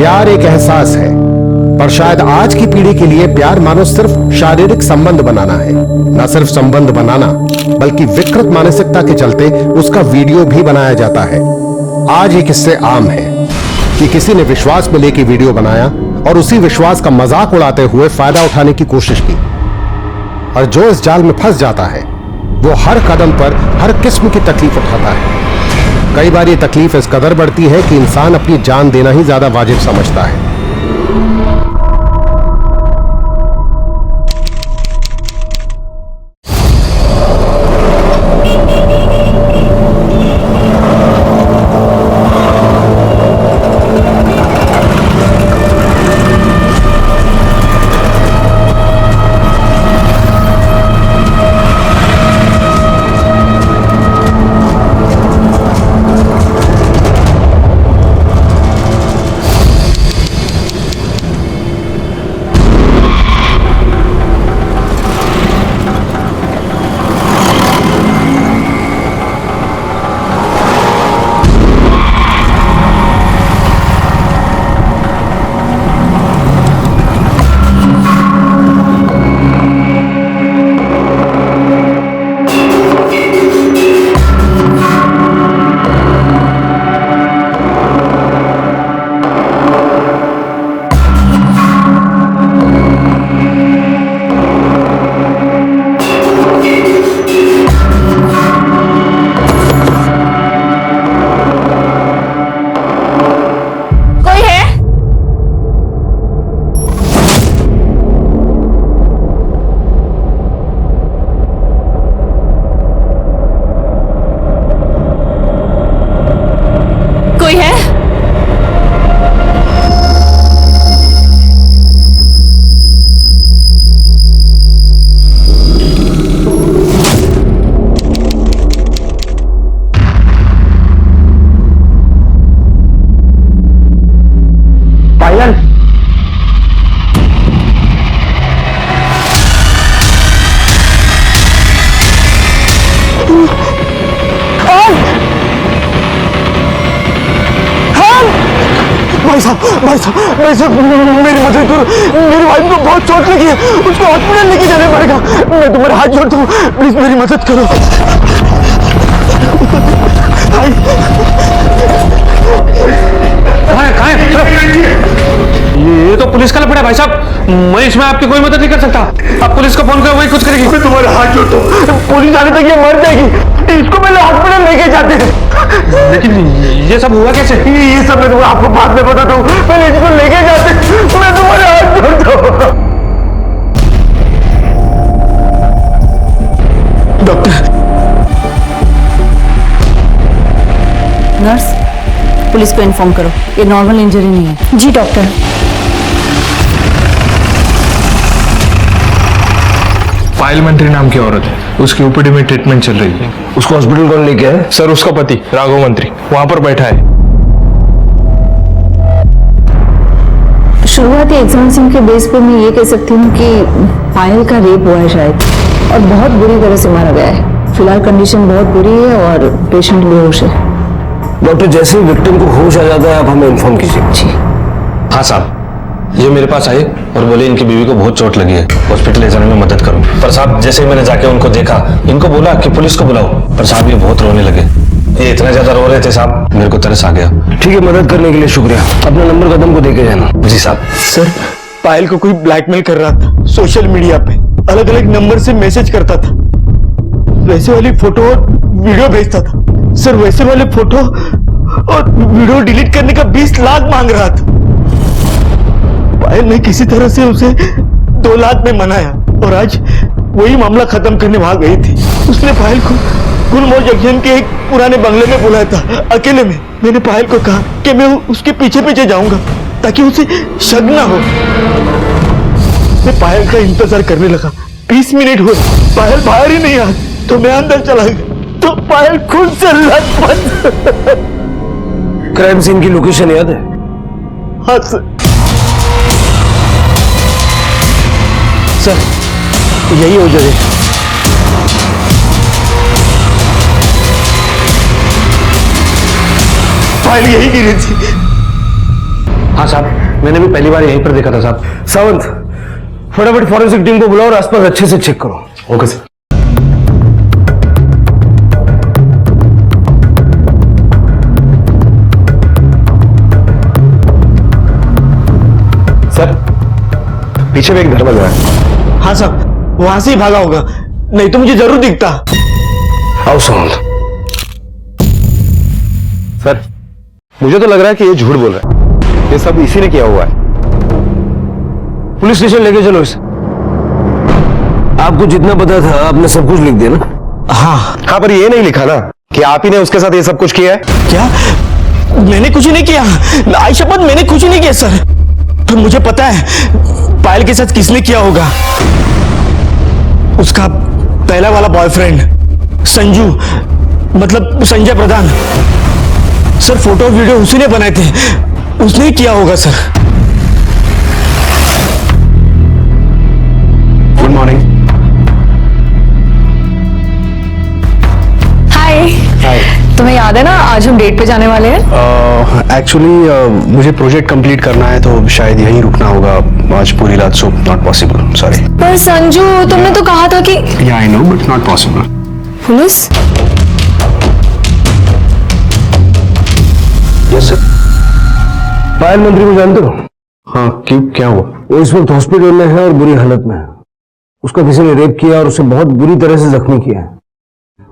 प्यार एक एहसास है, पर शायद आज की पीढ़ी के लिए प्यार मानो सिर्फ शारीरिक संबंध बनाना है। न सिर्फ संबंध बनाना, बल्कि विकृत मानसिकता के चलते उसका वीडियो भी बनाया जाता है। आज ये किस्से आम है कि किसी ने विश्वास में लेके वीडियो बनाया और उसी विश्वास का मजाक उड़ाते हुए फायदा उठाने की कोशिश की, और जो इस जाल में फंस जाता है वो हर कदम पर हर किस्म की तकलीफ उठाता है। कई बार ये तकलीफ इस कदर बढ़ती है कि इंसान अपनी जान देना ही ज्यादा वाजिब समझता है। भाई साहब मेरी मदद करो। मेरी वाइफ को बहुत चोट लगी है, उसको हॉस्पिटल लेके जाना पड़ेगा। मैं तुम्हारे हाथ जोड़ता हूँ, प्लीज मेरी मदद करो। ये तो पुलिस का लफड़ा है भाई साहब। मैं इसमें आपकी कोई मदद नहीं कर सकता। आप पुलिस को फोन करो, वही कुछ करेगी। मैं तुम्हारे हाथ जोड़ता हूँ, पुलिस आने तक ये मर जाएगी। इसको पहले हॉस्पिटल लेके जाते हैं। लेकिन ये सब हुआ कैसे? ये सब मैं आपको बाद में बताता हूँ, पहले इसको लेके जाते। मैं तुम्हारे हाथ जोड़ता हूँ। डॉक्टर। नर्स, पुलिस को इन्फॉर्म करो, ये नॉर्मल इंजरी नहीं है। जी डॉक्टर। पायल मंत्री नाम की औरत है, उसकी ओपीडी में ट्रीटमेंट चल रही है। उसको हॉस्पिटल कौन लेके आए? सर उसका पति राघव मंत्री वहां पर बैठा है। शुरुआती एग्जामिनेशन के बेस पे मैं ये कह सकती हूँ कि पायल का रेप हुआ है शायद, और बहुत बुरी तरह से मारा गया है। फिलहाल कंडीशन बहुत बुरी है और पेशेंट बेहोश है। डॉक्टर, जैसे ही विक्टिम को होश आ जाता है आप हमें इन्फॉर्म कीजिए। जी हाँ साहब, ये मेरे पास आए और बोले इनकी बीवी को बहुत चोट लगी है, हॉस्पिटल ले जाने में मदद करो। पर साहब जैसे ही मैंने जाके उनको देखा, इनको बोला कि पुलिस को बुलाओ, पर साहब ये बहुत रोने लगे। ये इतना ज्यादा रो रहे थे साहब, मेरे को तरस आ गया। ठीक है, मदद करने के लिए शुक्रिया। अपना नंबर कदम को देके जाना। जी साहब। सर, पायल को कोई ब्लैकमेल कर रहा था सोशल मीडिया पे, अलग अलग नंबर से मैसेज करता था, वैसे वाली फोटो और वीडियो भेजता था। सर वैसे वाले फोटो और वीडियो डिलीट करने का 20 लाख मांग रहा था। पायल ने किसी तरह से उसे 2 लाख में मनाया और आज वही मामला खत्म करने वहां गई थी। उसने पायल को गुलमोहर जंक्शन के एक पुराने बंगले में बुलाया था अकेले में। मैंने पायल को कहा कि मैं उसके पीछे पीछे जाऊंगा ताकि उसे शक ना हो। मैं पायल का इंतजार करने लगा। 20 मिनट हुए, पायल बाहर ही नहीं आई, तो मैं अंदर चला गया तो पायल खुद से लथपथ। क्राइम सीन की लोकेशन याद है? हाँ सर। सर यही हो जगह। पायल यही गिरी थी। हाँ साहब, मैंने भी पहली बार यहीं पर देखा था साहब। सावंत, फटाफट फॉरेंसिक टीम को बुलाओ और आसपास अच्छे से चेक करो। Okay sir. सर, पीछे में एक दरवाजा है। हाँ साहब, वहां से ही भागा होगा, नहीं तो मुझे जरूर दिखता। आओ सावंत। सर, मुझे तो लग रहा है कि ये झूठ बोल रहा है। ये सब इसी ने किया हुआ है। पुलिस स्टेशन लेके चलो इसे। आपको जितना पता था आपने सब कुछ लिख दिया ना? हाँ, पर ये नहीं लिखा ना कि आप ही ने उसके साथ ये सब कुछ किया है। क्या? मैंने कुछ नहीं किया, आई शपथ मैंने कुछ नहीं किया सर। पर मुझे पता है पायल के साथ किसने किया होगा। उसका पहला वाला बॉयफ्रेंड संजू, मतलब संजय प्रधान। सर, फोटो और वीडियो उसी ने बनाए थे, उसने ही किया होगा सर। Good morning. हाय। तुम्हें याद है ना आज हम डेट पे जाने वाले हैं? एक्चुअली मुझे प्रोजेक्ट कंप्लीट करना है तो शायद यहीं रुकना होगा आज पूरी रात, सो नॉट पॉसिबल, सॉरी। पर संजू, तुमने तो कहा था कि yeah I know but not possible. Police? Yes sir. Payal मंत्री को जानते हो? हाँ, क्यों, क्या हुआ? वो इस वक्त हॉस्पिटल में है और बुरी हालत में है। उसका किसी ने रेप किया और उसे बहुत बुरी तरह से जख्मी किया है।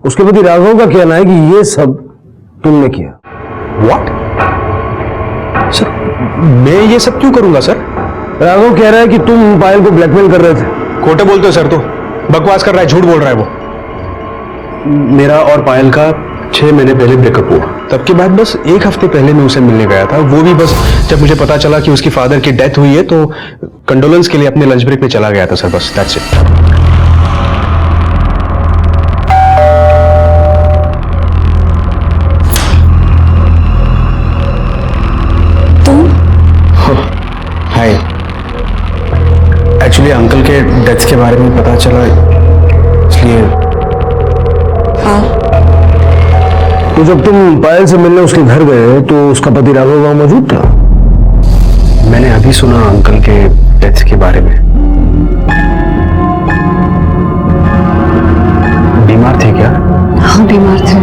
उसके पति राघव का कहना है कि ये सब तुमने किया। व्हाट? सर, मैं ये सब क्यों करूंगा सर? राघव कह रहा है कि तुम पायल को ब्लैकमेल कर रहे थे। खोटे बोलते हो सर, तो बकवास कर रहा है, झूठ बोल रहा है वो। मेरा और पायल का 6 महीने पहले ब्रेकअप हुआ। तब के बाद बस 1 हफ्ते पहले मैं उसे मिलने गया था, वो भी बस जब मुझे पता चला कि उसकी फादर की डेथ हुई है तो कंडोलेंस के लिए अपने लंच ब्रेक में चला गया था सर, बस that's it. Hi, actually uncle के डेथ के बारे में पता चला, इसलिए। तो जब तुम पायल से मिलने उसके घर गए तो उसका पति राघव वहां मौजूद था? मैंने अभी सुना अंकल के डेथ के बारे में। बीमार थे क्या? हाँ, बीमार थे।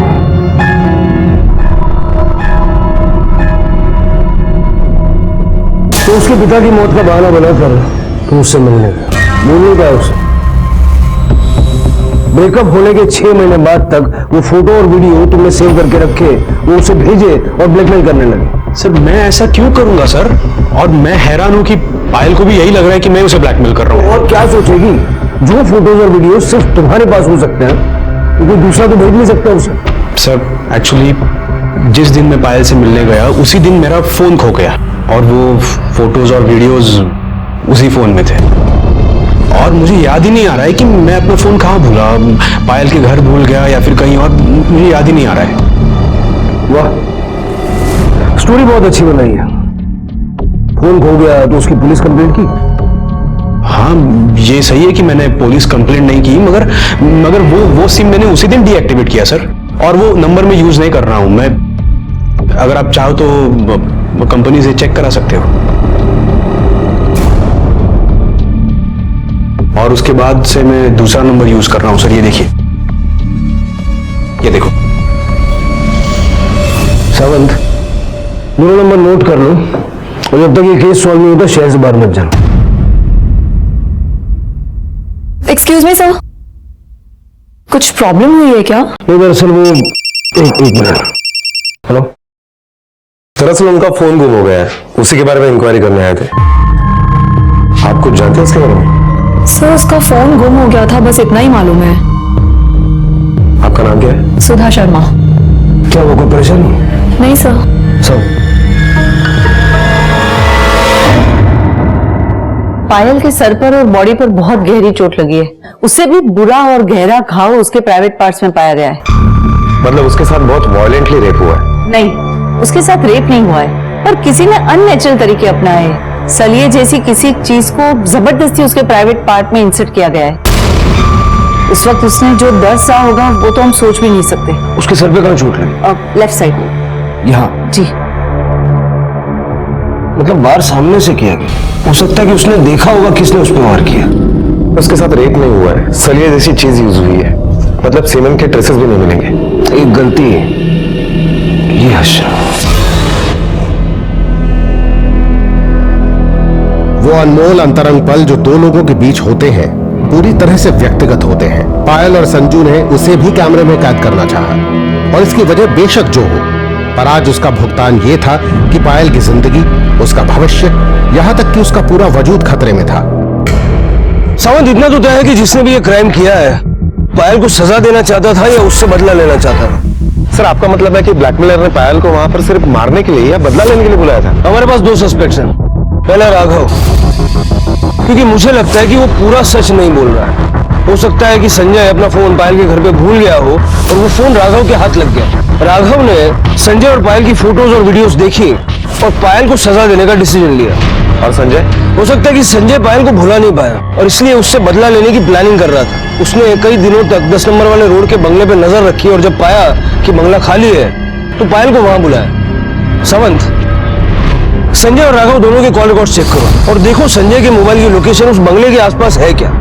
तो उसके पिता की मौत का बहाना बनाकर तुम उससे मिलने गए, बोलने का उसे। ब्रेकअप होने के 6 महीने बाद तक वो फोटो और वीडियो तुमने सेव करके रखे, वो उसे भेजे और ब्लैकमेल करने लगे। सर, मैं ऐसा क्यों करूंगा सर? और मैं हैरान हूं कि पायल को भी यही लग रहा है कि मैं उसे ब्लैकमेल कर रहा हूं। और क्या सोचेगी? जो फोटोज और वीडियो सिर्फ तुम्हारे पास हो सकते हैं, तो कोई दूसरा तो भेज नहीं सकता उसे। सर, एक्चुअली जिस दिन मैं पायल से मिलने गया उसी दिन मेरा फोन खो गया और वो फोटोज और वीडियोज उसी फोन में थे और मुझे याद ही नहीं आ रहा है कि मैं अपना फोन कहाँ भूला, पायल के घर भूल गया या फिर कहीं और, मुझे याद ही नहीं आ रहा है। वाह, स्टोरी बहुत अच्छी बनाई है। फोन खो गया तो उसकी पुलिस कंप्लेंट की? हाँ, ये सही है कि मैंने पुलिस कंप्लेंट नहीं की, मगर वो सिम मैंने उसी दिन डीएक्टिवेट किया सर, और वो नंबर मैं यूज नहीं कर रहा हूं। मैं, अगर आप चाहो तो कंपनी से चेक करा सकते हो। और उसके बाद से मैं दूसरा नंबर यूज कर रहा हूं सर, ये देखिए, ये देखो। सावंत, दोनों नंबर नोट कर लो और जब तक ये केस सॉल्व नहीं होता शहर से बाहर मत जाना। एक्सक्यूज मी सर, कुछ प्रॉब्लम हुई है क्या? नहीं, दरअसल वो एक मिनट। हेलो, दरअसल उनका फोन गुम हो गया है, उसी के बारे में इंक्वायरी करने आए थे। आप कुछ जानते हैं इसके बारे में? सर, उसका फोन गुम हो गया था, बस इतना ही मालूम है। आपका नाम क्या है? सुधा शर्मा। क्या वो कोई परेशानी? नहीं सर। सब पायल के सर पर और बॉडी पर बहुत गहरी चोट लगी है, उससे भी बुरा और गहरा घाव उसके प्राइवेट पार्ट्स में पाया गया है। मतलब उसके साथ बहुत वायलेंटली रेप हुआ है? नहीं, उसके साथ रेप नहीं हुआ है, पर किसी ने अननेचुरल तरीके अपनाए हैं। सलिए जैसी किसी चीज को जबरदस्ती उसके प्राइवेट पार्ट में इंसर्ट किया गया है। उस वक्त उसने जो दर्द सहा होगा वो तो हम सोच भी नहीं सकते। उसके सर पे कहाँ चोट लगी? लेफ्ट साइड में। यहाँ? जी। मतलब वार सामने से किया गया, हो सकता है कि उसने देखा होगा किसने उस पर वार किया। उसके साथ रेप नहीं हुआ है, सलिए जैसी चीज यूज हुई है, मतलब सीमेंट के ट्रेसेस भी नहीं मिलेंगे। एक गलती है ये हर्षा। वो अनमोल अंतरंग पल जो दो लोगों के बीच होते हैं पूरी तरह से व्यक्तिगत होते हैं। पायल और संजू ने उसे भी कैमरे में कैद करना चाहा और इसकी वजह बेशक जो हो, पर आज उसका भुगतान ये था कि पायल की जिंदगी, उसका भविष्य, यहां तक कि उसका पूरा वजूद खतरे में था। सावंत, इतना तो तय है कि जिसने भी ये क्राइम किया है पायल को सजा देना चाहता था या उससे बदला लेना चाहता था। सर, आपका मतलब है कि ब्लैकमेलर ने पायल को वहां पर सिर्फ मारने के लिए या बदला लेने के लिए बुलाया था? हमारे पास दो सस्पेक्ट्स हैं। पहला राघव, क्योंकि मुझे लगता है कि वो पूरा सच नहीं बोल रहा है। हो सकता है कि संजय अपना फोन पायल के घर पे भूल गया हो और वो फोन राघव के हाथ लग गया। राघव ने संजय और पायल की फोटोज और वीडियोस देखी और पायल को सजा देने का डिसीजन लिया। और संजय? हो सकता है कि संजय पायल को भुला नहीं पाया और इसलिए उससे बदला लेने की प्लानिंग कर रहा था। उसने कई दिनों तक 10 नंबर वाले रोड के बंगले पे नजर रखी और जब पाया कि बंगला खाली है तो पायल को वहां बुलाया। सावंत, संजय और राघव दोनों के कॉल रिकॉर्ड चेक करो और देखो संजय के मोबाइल की लोकेशन उस बंगले के आसपास है क्या।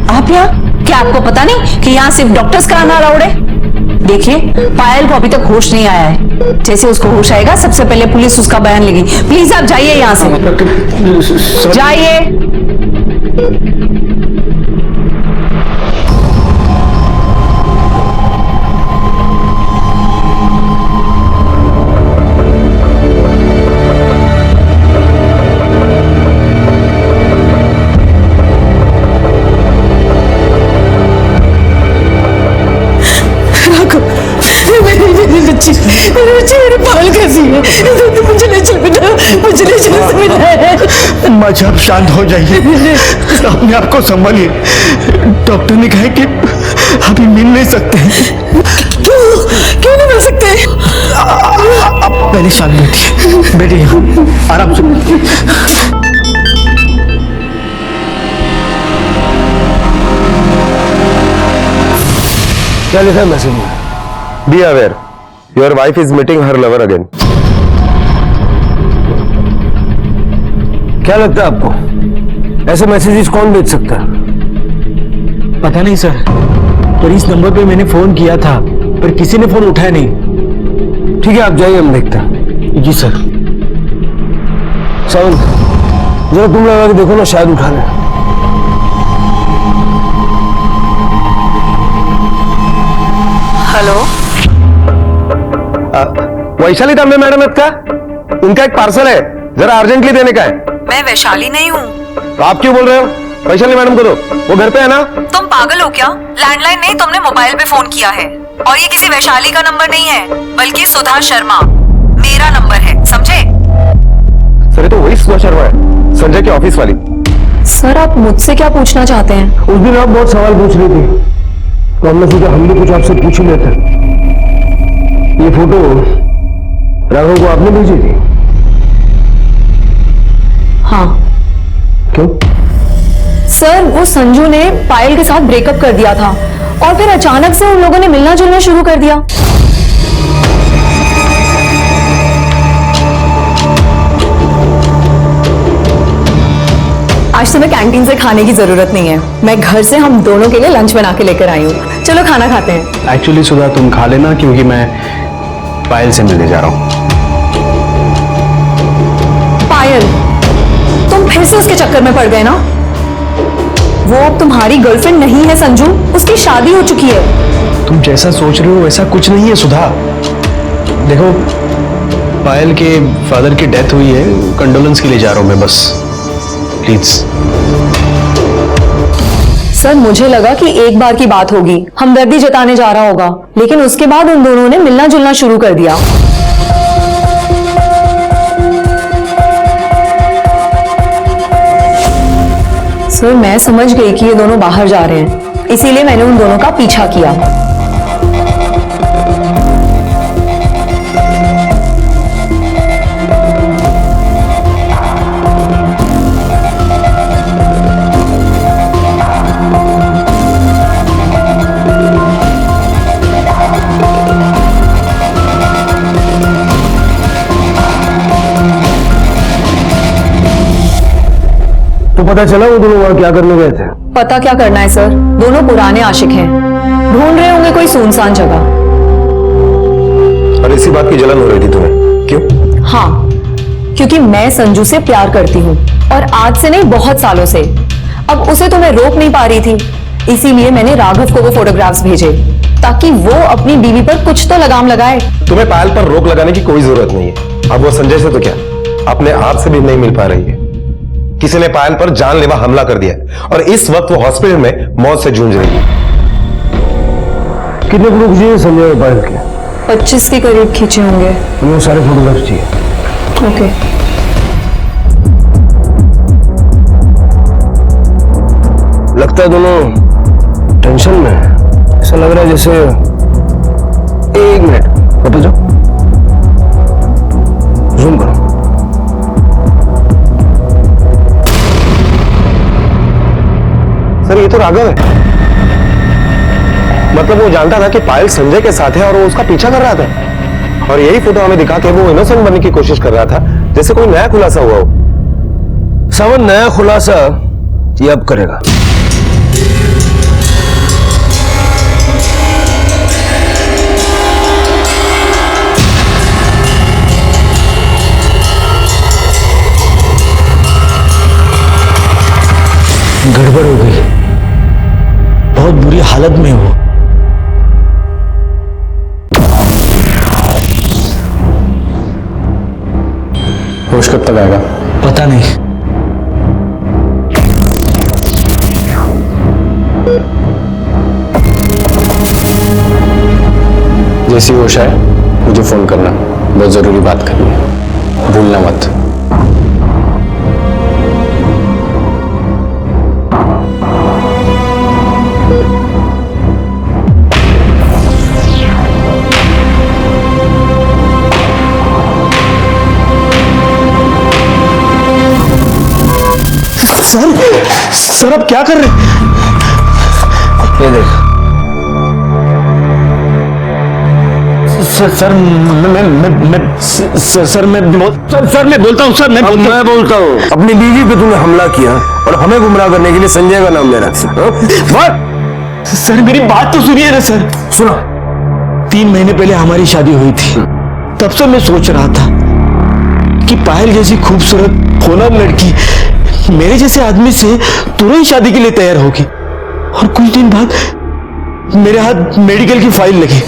आप यहाँ? क्या आपको पता नहीं कि यहाँ सिर्फ डॉक्टर्स का आना अलाउड है? देखिए, पायल को अभी तक होश नहीं आया है। जैसे उसको होश आएगा सबसे पहले पुलिस उसका बयान लेगी। प्लीज आप जाइए यहाँ से, जाइए। मेरे पाल कैसी है? मुझे ले चल बेटा, मुझे ले चल बेटा। माँ जी, आप शांत हो जाइए, अपने आप को संभालिए। डॉक्टर ने कहा है कि अभी मिल नहीं सकते। क्यों नहीं मिल सकते? आप पहले शांत बैठिए, बैठिए आराम से। क्या लिखा है मैसेज में? Be aware, your wife is meeting her lover again. क्या लगता है आपको ऐसे मैसेजेस कौन भेज सकता है? पता नहीं सर, पर इस नंबर पे मैंने फोन किया था पर किसी ने फोन उठाया नहीं। ठीक है, आप जाइए, हम देखते हैं। जी सर। सावंत, जरा तुम लगा के देखो ना, शायद उठा ले। हेलो, वैशाली दामले मैडम है का? उनका एक पार्सल है, जरा अर्जेंटली देने का है। मैं वैशाली नहीं हूँ। तो आप क्यों बोल रहे हो? वैशाली मैडम को दो, वो घर पे है ना? तुम पागल हो क्या? लैंडलाइन नहीं, तुमने मोबाइल पे फोन किया है और ये किसी वैशाली का नंबर नहीं है बल्कि सुधा शर्मा मेरा नंबर है, समझे? सर, ये तो वही सुधा शर्मा है, संजय की ऑफिस वाली। सर, आप मुझसे क्या पूछना चाहते हैं? उस दिन आप बहुत सवाल पूछ रही थी तो हमने सोचा हम भी कुछ आपसे पूछ ही लेते। ये फोटो राघव को आपने भेजी थी? हाँ। क्यों? सर, वो संजू ने पायल के साथ ब्रेकअप कर दिया था और फिर अचानक से उन लोगों ने मिलना जुलना शुरू कर दिया। आज तुम्हें कैंटीन से खाने की जरूरत नहीं है, मैं घर से हम दोनों के लिए लंच बना के लेकर आई हूँ। चलो खाना खाते हैं। एक्चुअली सुधा, तुम खा लेना क्योंकि मैं पायल से मिलने जा रहा हूँ। पायल, तुम फिर से उसके चक्कर में पड़ गए ना? वो अब तुम्हारी गर्लफ्रेंड नहीं है संजू, उसकी शादी हो चुकी है। तुम जैसा सोच रहे हो वैसा कुछ नहीं है सुधा। देखो, पायल के फादर की डेथ हुई है, कंडोलेंस के लिए जा रहा हूं मैं बस, प्लीज। सर मुझे लगा कि एक बार की बात होगी, हमदर्दी जताने जा रहा होगा, लेकिन उसके बाद उन दोनों ने मिलना जुलना शुरू कर दिया। सर मैं समझ गई कि ये दोनों बाहर जा रहे हैं, इसीलिए मैंने उन दोनों का पीछा किया। तो पता चला वो दोनों वहां क्या करने गए थे? पता क्या करना है सर, दोनों पुराने आशिक हैं, ढूंढ रहे होंगे कोई सुनसान जगह। और इसी बात की जलन हो रही थी तुम्हें, क्यों? हाँ, क्योंकि मैं संजू से प्यार करती हूँ, और आज से नहीं बहुत सालों से। अब उसे तो मैं रोक नहीं पा रही थी, इसीलिए मैंने राघव को वो फोटोग्राफ्स भेजे ताकि वो अपनी बीवी पर कुछ तो लगाम लगाए। तुम्हें पायल पर रोक लगाने की कोई जरूरत नहीं है। अब वो संजय से तो क्या, अपने आप से भी नहीं मिल पा रही है। किसी ने पायल पर जानलेवा हमला कर दिया और इस वक्त वो हॉस्पिटल में मौत से जूझ रही है। कितने फोटो खींचे संजय और पायल के? 25 के करीब खींचे होंगे। वो सारे फोटोग्राफ्स चाहिए। ओके। लगता है दोनों टेंशन में है। ऐसा लग रहा है जैसे, एक मिनट वापस जाओ, जूम करो। सर ये तो राघव है। मतलब वो जानता था कि पायल संजय के साथ है और वो उसका पीछा कर रहा था, और यही फोटो हमें दिखा के वो इनोसेंट बनने की कोशिश कर रहा था, जैसे कोई नया खुलासा हुआ हो। सावन नया खुलासा ये अब करेगा। गड़बड़ हो गई, बहुत बुरी हालत में हो। होश कब तक आएगा? पता नहीं। जैसी होश आए मुझे फोन करना, बहुत जरूरी बात करनी है, भूलना मत। सर अब क्या कर रहे हैं? ये देख। सर मैं बोलता हूँ सर, मैं बोलता हूँ अपनी बीवी पे तूने हमला किया और हमें गुमराह करने के लिए संजय का नाम ले रहा। सर मेरी बात तो सुनिए ना सर। सुनो। 3 महीने पहले हमारी शादी हुई थी, तब से मैं सोच रहा था कि पायल जैसी खूबसूरत होनहार लड़की मेरे जैसे आदमी से तुरंत शादी के लिए तैयार होगी, और कुछ दिन बाद मेरे हाथ मेडिकल की फाइल लगी।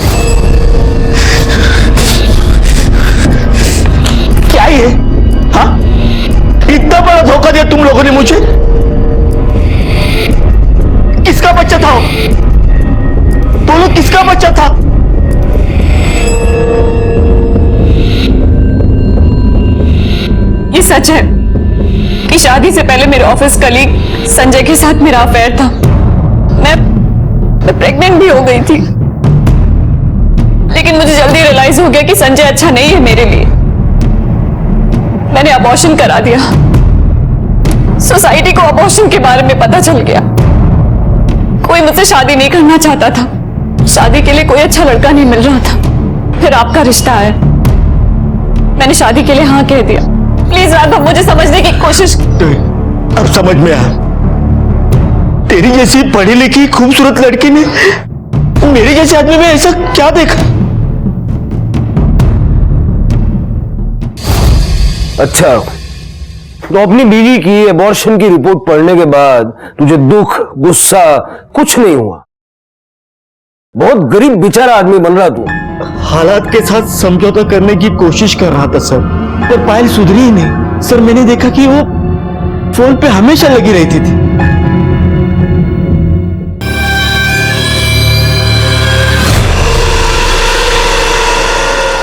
क्या ये? हाँ, इतना बड़ा धोखा दिया तुम लोगों ने मुझे। किसका बच्चा था वो? बोलो किसका बच्चा था? ये सच है कि शादी से पहले मेरे ऑफिस कलीग संजय के साथ मेरा अफेयर था। मैं प्रेग्नेंट भी हो गई थी, लेकिन मुझे जल्दी रियलाइज हो गया कि संजय अच्छा नहीं है मेरे लिए। मैंने अबॉर्शन करा दिया। सोसाइटी को अबॉर्शन के बारे में पता चल गया। कोई मुझसे शादी नहीं करना चाहता था, शादी के लिए कोई अच्छा लड़का नहीं मिल रहा था। फिर आपका रिश्ता आया, मैंने शादी के लिए हाँ कह दिया। प्लीज राघव, मुझे समझने की कोशिश। अब समझ में आया, तेरी जैसी पढ़ी लिखी खूबसूरत लड़की ने मेरे जैसे आदमी में ऐसा क्या देखा? अच्छा, तो अपनी बीवी की अबॉर्शन की रिपोर्ट पढ़ने के बाद तुझे दुख गुस्सा कुछ नहीं हुआ? बहुत गरीब बेचारा आदमी बन रहा तू। हालात के साथ समझौता करने की कोशिश कर रहा था सर, पर पायल सुधरी ही नहीं। सर मैंने देखा कि वो फोन पे हमेशा लगी रहती थी।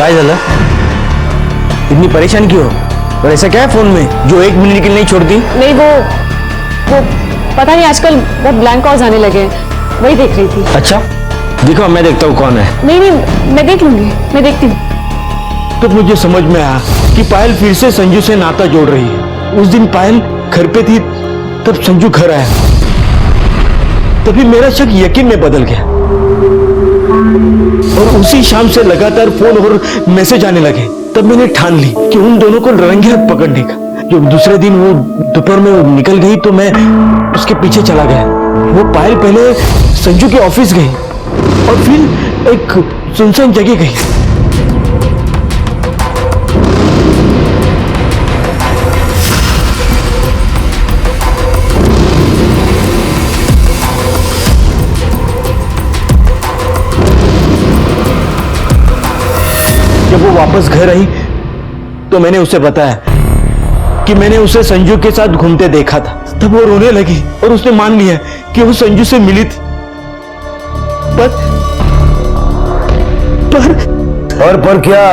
काय झालं? इतनी परेशान क्यों? और ऐसा क्या है फोन में जो 1 मिनट के लिए नहीं छोड़ती? नहीं वो पता नहीं आजकल बहुत ब्लैंक कॉल्स आने लगे हैं, वही देख रही थी। अच्छा दिखाओ, मैं देखता हूँ कौन है। नहीं मैं देख लूंगी, मैं देखती हूँ। तो मुझे समझ में आया कि पायल फिर से संजू से नाता जोड़ रही है। उस दिन पायल घर पे थी, तब संजू घर आया, तभी मेरा शक यकीन में बदल गया और उसी शाम से लगातार फोन और मैसेज आने लगे। तब मैंने ठान ली कि उन दोनों को रंगे हाथ पकड़ने का। जो दूसरे दिन वो दोपहर में निकल गई तो मैं उसके पीछे चला गया। वो पायल पहले संजू के ऑफिस गई और फिर एक सुनसान जगह गई। जब वो वापस घर आई तो मैंने उसे बताया कि मैंने उसे संजू के साथ घूमते देखा था। तब वो रोने लगी और उसने मान लिया कि वो संजू से मिली थी। पर क्या?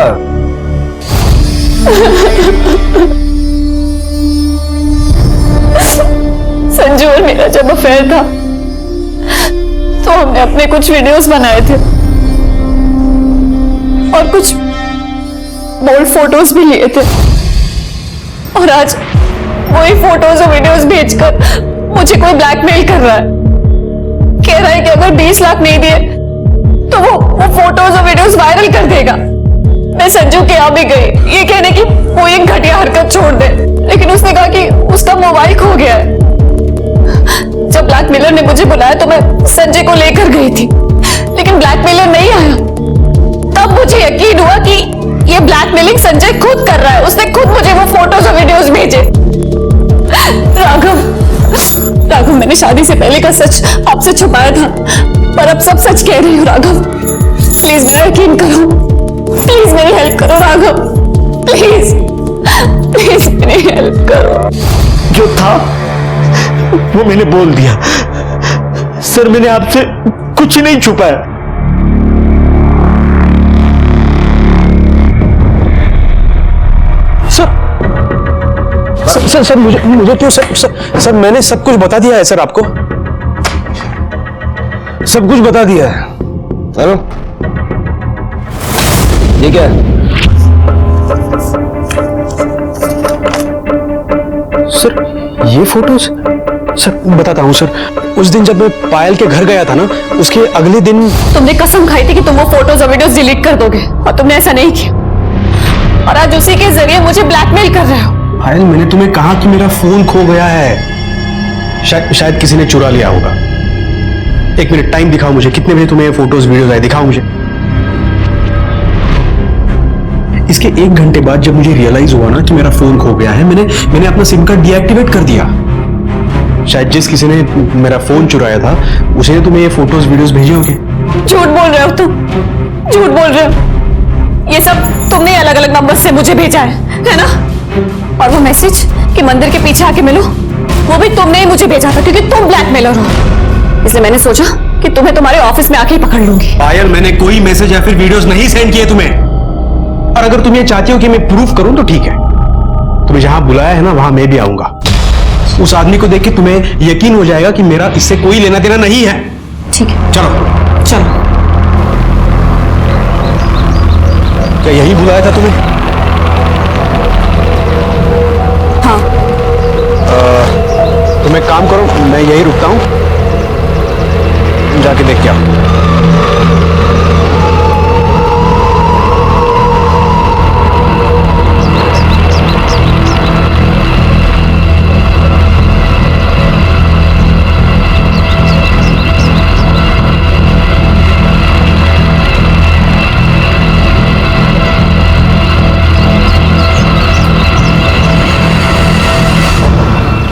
संजू और मेरा जब अफेयर था तो हमने अपने कुछ वीडियोस बनाए थे और कुछ बोल्ड फोटोज भी लिए थे, और आज वही फोटोज और वीडियोस भेजकर मुझे कोई ब्लैकमेल कर रहा है। कह रहा है कि अगर 20 लाख नहीं दिए तो वो फोटोज और वीडियोस वायरल कर देगा। मैं संजू के यहाँ भी गई ये कहने की वो एक घटिया हरकत छोड़ दे, लेकिन उसने कहा कि उसका मोबाइल खो गया है। जब ब्लैकमेलर ने मुझे बुलाया तो मैं संजय को लेकर गई थी, लेकिन ब्लैकमेलर नहीं आया। तब मुझे यकीन हुआ कि ये ब्लैकमेलिंग संजय खुद कर रहा है। उसने खुद मुझे वो फोटोज और वीडियोस भेजे। राघव, मैंने शादी से पहले का सच आपसे छुपाया था, पर अब सब सच कह रही हूँ। राघव प्लीज मेरा यकीन करो, प्लीज मेरी हेल्प करो राघव, प्लीज मेरी हेल्प करो। जो था वो मैंने बोल दिया। सर मैंने आपसे कुछ नहीं छुपाया। सर मुझे क्यों सर मैंने सब कुछ बता दिया है सर आपको, सब कुछ बता दिया है। हेलो, ये क्या है? सर ये फोटोज सर बताता हूँ सर। उस दिन जब मैं पायल के घर गया था ना, उसके अगले दिन तुमने कसम खाई थी कि तुम वो फोटोज और वीडियोस डिलीट कर दोगे, और तुमने ऐसा नहीं किया, और आज उसी के जरिए मुझे ब्लैकमेल कर रहे हो। पायल मैंने तुम्हें कहा कि मेरा फोन खो गया है, शायद किसी ने चुरा लिया होगा। एक मिनट टाइम दिखाओ मुझे, कितने बजे तुम्हें फोटोज वीडियोस आए, दिखाओ मुझे। इसके 1 घंटे बाद जब मुझे रियलाइज हुआ ना कि मेरा फोन खो गया है, मैंने अपना सिम कार्ड डीएक्टिवेट कर दिया। शायद जिस किसी ने मेरा फोन चुराया था उसे तुम्हें ये फोटोज वीडियोस भेजे होंगे। झूठ बोल रहे हो तुम, झूठ बोल रहे हो। ये सब तुमने अलग अलग नंबर से मुझे भेजा है ना? और वो मैसेज कि मंदिर के पीछे आके मिलो, वो भी तुमने ही मुझे भेजा था, क्योंकि तुम ब्लैकमेलर हो। इसलिए मैंने सोचा कि तुम्हें तुम्हारे ऑफिस में आके ही पकड़ लूंगी। पायल मैंने कोई मैसेज या फिर वीडियोस नहीं सेंड किए तुम्हें, और अगर तुम ये चाहती हो कि मैं प्रूफ करूं तो ठीक है, तुम्हें जहां बुलाया है ना वहां मैं भी आऊंगा। उस आदमी को देख के तुम्हें यकीन हो जाएगा कि मेरा इससे कोई लेना देना नहीं है। ठीक है, चलो चलो। क्या यही बुलाया था तुम्हें? हाँ। तुम एक काम करो, मैं यही रुकता हूं, जाके देख के आओ।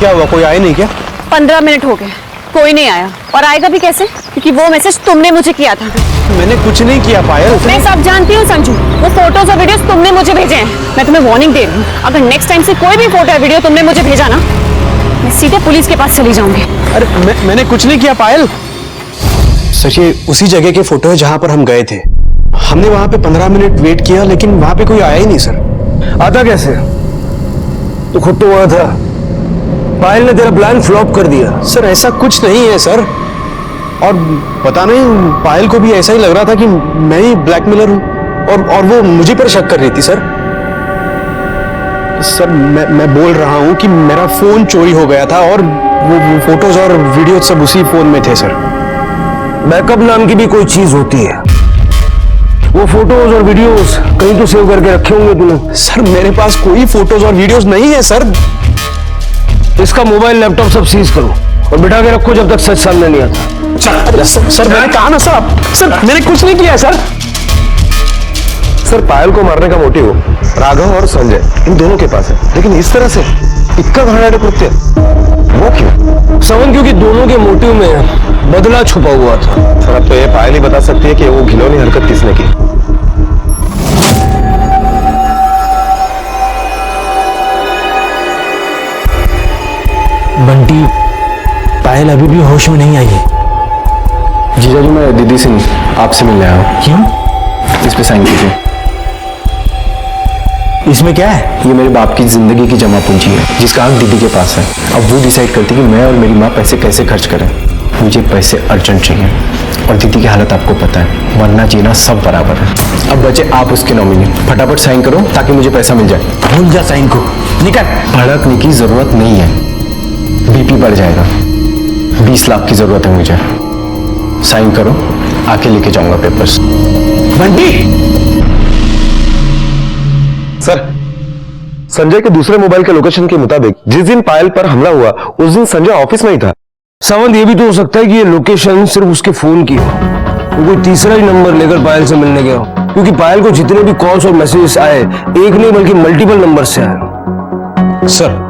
क्या हुआ, कोई आया नहीं क्या? 15 मिनट हो गए, कोई नहीं आया, और आएगा भी कैसे, क्योंकि वो मैसेज तुमने मुझे किया था। मैंने कुछ नहीं किया पायल। मैं सब जानती हूँ संजू, वो फोटोज और वीडियोस तुमने मुझे भेजे हैं। मैं तुम्हें वार्निंग दे रही हूँ, अगर नेक्स्ट टाइम से कोई भी फोटो या वीडियो तुमने मुझे भेजा ना, मैं सीधे पुलिस के पास चली जाऊंगी। अरे मैंने कुछ नहीं किया पायल। सच ये उसी जगह के फोटो है जहां पर हम गए थे। हमने वहां पे 15 मिनट वेट किया लेकिन वहां पे कोई आया ही नहीं सर। आता कैसे? तू खुद तो वहां था। पायल ने तेरा प्लान फ्लॉप कर दिया। सर ऐसा कुछ नहीं है सर, और पता नहीं पायल को भी ऐसा ही लग रहा था कि मैं ही ब्लैकमेलर हूं, और वो मुझे पर शक कर रही थी सर। सर मैं बोल रहा हूं कि मेरा फोन चोरी हो गया था और वो फोटोज और वीडियो सब उसी फोन में थे सर। बैकअप नाम की भी कोई चीज होती है। वो फोटोज और वीडियोस कहीं तो सेव करके रखे होंगे तूने। सर मेरे पास कोई फोटोज और वीडियोस नहीं है सर। इसका मोबाइल लैपटॉप सब सीज करो और बिठा के रखो जब तक सच सामने नहीं आता। सर मैंने कहा ना सर मैंने कुछ नहीं किया सर। सर पायल को मारने का मोटिव राघव और संजय इन दोनों के पास है, लेकिन इस तरह से इक्का घनाटे कृत्य वो क्यों? सवन क्योंकि दोनों के मोटिव में बदला छुपा हुआ था। सर अब तो ये पायल ही बता सकती है कि वो घिनौनी हरकत किसने की। बंटी, पायल अभी भी होश में नहीं आई है। जीजा जी मैं दीदी से आपसे मिलने आया हूँ। क्यों? इस पे साइन कीजिए। इसमें क्या है? ये मेरे बाप की जिंदगी की जमा पूंजी है जिसका हक दीदी के पास है। अब वो डिसाइड करती कि मैं और मेरी माँ पैसे कैसे खर्च करें। मुझे पैसे अर्जेंट चाहिए और दीदी की हालत आपको पता है, मरना जीना सब बराबर है। अब बचे आप उसके नॉमिनी, फटाफट साइन करो ताकि मुझे पैसा मिल जाए। भूल जा साइन को, निकल। भड़कने की जरूरत नहीं है, बीपी बढ़ जाएगा। 20 लाख की जरूरत है मुझे। साइन करो, आके लेके जाऊंगा पेपर्स। बंटी! सर संजय के दूसरे मोबाइल के लोकेशन के मुताबिक जिस दिन पायल पर हमला हुआ उस दिन संजय ऑफिस में ही था। सावंत ये भी तो हो सकता है कि ये लोकेशन सिर्फ उसके फोन की हो, वो कोई तीसरा ही नंबर लेकर पायल से मिलने गया हो, क्योंकि पायल को जितने भी कॉल्स और मैसेजेस आए एक नहीं बल्कि मल्टीपल नंबर से आए। सर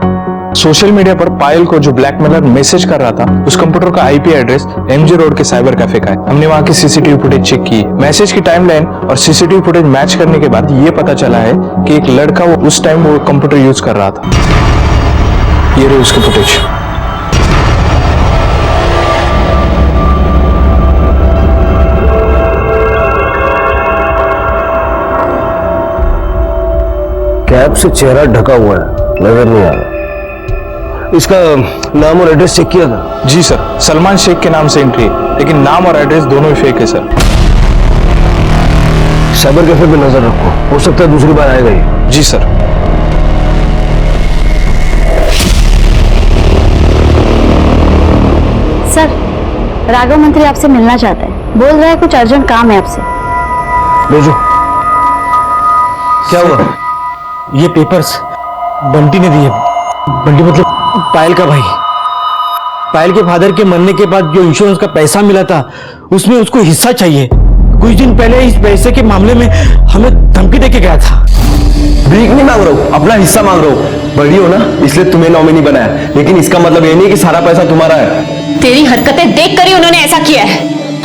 सोशल मीडिया पर पायल को जो ब्लैकमेलर मैसेज कर रहा था उस कंप्यूटर का आईपी एड्रेस एमजी रोड के साइबर कैफे का है। हमने वहां की सीसीटीवी फुटेज चेक की। मैसेज की टाइमलाइन और सीसीटीवी फुटेज मैच करने के बाद ये पता चला है कि एक लड़का वो उस टाइम वो कंप्यूटर यूज कर रहा था। ये रही उसकी फुटेज। कैप से चेहरा ढका हुआ है, नजर नहीं आ रहा। इसका नाम और एड्रेस चेक किया था? जी सर, सलमान शेख के नाम से एंट्री है, लेकिन नाम और एड्रेस दोनों ही फेक है सर। साइबर कैफे पे नजर रखो, हो सकता है दूसरी बार आएगा ये। जी सर। सर, राघव मंत्री आपसे मिलना चाहते हैं। बोल रहा है कुछ अर्जेंट काम है आपसे। भेजो। क्या हुआ? ये पेपर्स बंटी ने दिए। बंटी मतलब पायल का भाई। पायल के फादर के मरने के बाद जो इंश्योरेंस का पैसा मिला था उसमें उसको हिस्सा चाहिए। कुछ दिन पहले इस पैसे के मामले में हमें धमकी देके गया था। भीख नहीं मांग रहा हूँ, अपना हिस्सा मांग रहा हूँ। बड़ी हो ना इसलिए तुम्हें नॉमिनी बनाया, लेकिन इसका मतलब ये नहीं कि सारा पैसा तुम्हारा है। तेरी हरकतें देख कर ही उन्होंने ऐसा किया है,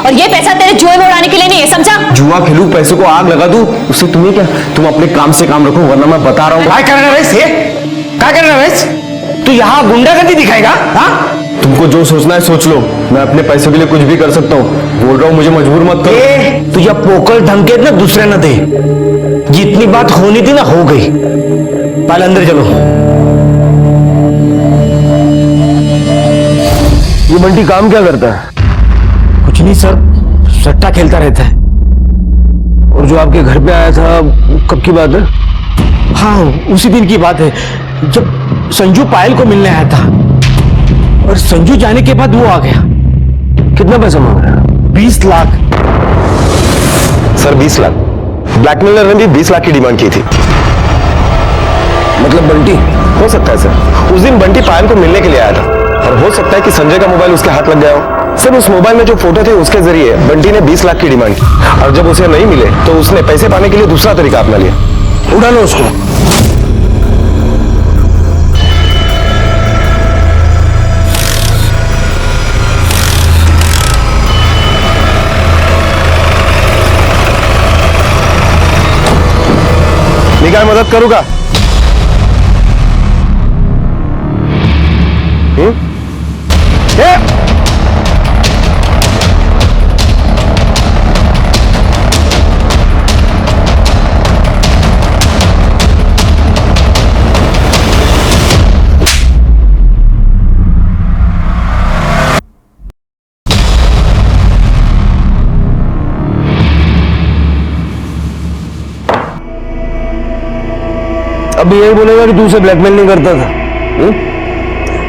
और ये पैसा तेरे जुए में उड़ाने के लिए नहीं है, समझा? जुआ खेलू, पैसे को आग लगा दूं, उससे तुम्हें क्या? तुम अपने काम से काम रखो, वरना मैं बता रहा हूँ। क्या कर रहा है वैसे? क्या कर रहा है वैसे? तू यहाँ गुंडागर्दी दिखाएगा? हाँ? तुमको जो सोचना है सोच लो, मैं अपने पैसों के लिए कुछ भी कर सकता हूँ। बोल रहा हूँ मुझे मजबूर मत करो। तुझे पोकल धमकी ना दूसरे न दे। जितनी बात होनी थी ना हो गई। पहले अंदर चलो। ये बंटी काम क्या करता है? कुछ नहीं सर, सट्टा खेलता रहता है। और जो आपके घर पे आया था कब की बात है? हाँ, उसी दिन की बात है जब संजू पायल को मिलने आया था, और संजू जाने के बाद वो आ गया। कितना पैसा मांग रहा है? 20 लाख। सर 20 लाख? ब्लैकमेलर ने भी 20 लाख की डिमांड की थी। मतलब बंटी? हो सकता है सर, उस दिन बंटी पायल को मिलने के लिए आया था, और हो सकता है कि संजय का मोबाइल उसके हाथ लग गया हो। सर उस मोबाइल में जो फोटो थे उसके जरिए बंटी ने 20 लाख की डिमांड की, और जब उसे नहीं मिले तो उसने पैसे पाने के लिए दूसरा तरीका अपना लिया। उड़ा लो उसको। निकाय मदद करूंगा। अब यही बोलेगा कि तू उसे ब्लैकमेल नहीं करता था।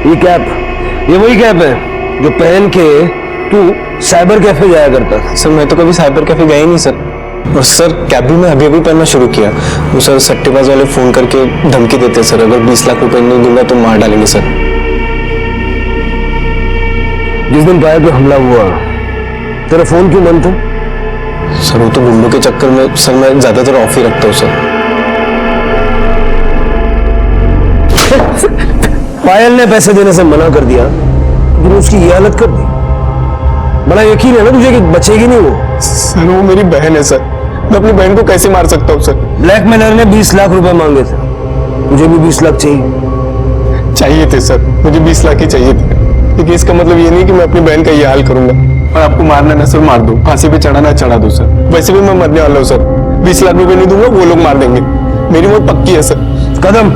ये कैप, ये वही कैप है जो पहन के तू साइबर कैफे जाया करता था। सर मैं तो कभी साइबर कैफे गया ही नहीं सर। और सर कैब भी मैं अभी पहनना शुरू किया। वो सर सट्टेबाज वाले फोन करके धमकी देते सर, अगर 20 लाख रुपए नहीं दूंगा तो मार डालेंगे सर। जिस दिन पायल पे हमला हुआ तेरा फोन क्यों बंद था? सर वो तो गुंडों के चक्कर में सर मैं ज्यादातर ऑफ ही रखता हूँ सर। पायल ने पैसे देने से मना कर दिया, लेकिन उसकी ये हालत कर दी। बड़ा यकीन है ना तुझे कि बचेगी नहीं वो? सर वो मेरी बहन है सर, मैं अपनी बहन को कैसे मार सकता हूँ सर? ब्लैकमेलर ने 20 लाख रुपए मांगे थे, मुझे भी 20 लाख चाहिए थे सर, मुझे 20 लाख ही चाहिए थे। लेकिन इसका मतलब ये नहीं कि मैं अपनी बहन का ये हाल करूंगा। और आपको मारना ना सर मार दो, फांसी पे चढ़ाना चढ़ा दो सर। वैसे भी मैं मरने वाला हूँ सर, 20 लाख रुपए नहीं दूंगा वो लोग मार देंगे, मेरी मौत पक्की है सर। कदम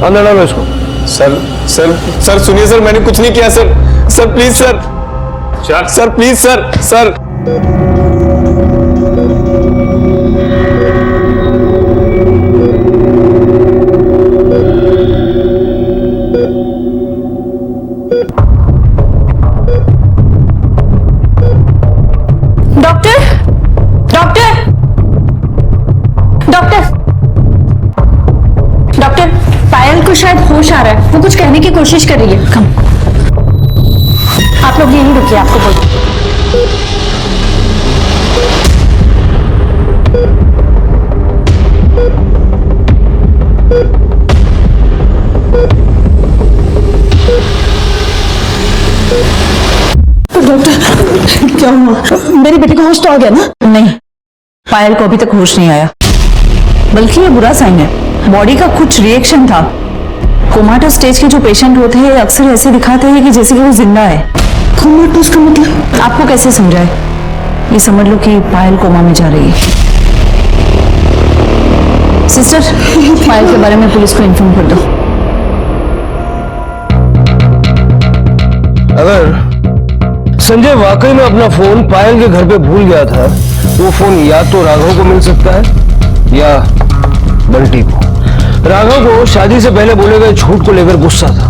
अंदर डालो इसको। सर सर सर सुनिए सर, मैंने कुछ नहीं किया sir. Sir please sir, sir please sir, sir doctor, doctor, doctor, doctor, Payal को शायद होश आ रहा है, वो कुछ कहने की कोशिश कर रही है। कम, आप लोग यहीं रुकिए, आपको बोल। डॉक्टर क्या हुआ? मेरी बेटी को होश तो आ गया ना? नहीं, पायल को अभी तक होश नहीं आया, बल्कि ये बुरा साइन है। बॉडी का कुछ रिएक्शन था। कोमाटो स्टेज के जो पेशेंट होते हैं अक्सर ऐसे दिखाते हैं कि जैसे कि वो जिंदा है। कोमाटोस का मतलब? आपको कैसे समझाए? ये समझ लो कि पायल कोमा में जा रही है। सिस्टर, पायल के बारे में पुलिस को इन्फॉर्म कर दो। अगर संजय वाकई में अपना फोन पायल के घर पे भूल गया था, वो फोन या तो राघव को मिल सकता है या बंटी को। राघव को शादी से पहले बोले गए झूठ को लेकर गुस्सा था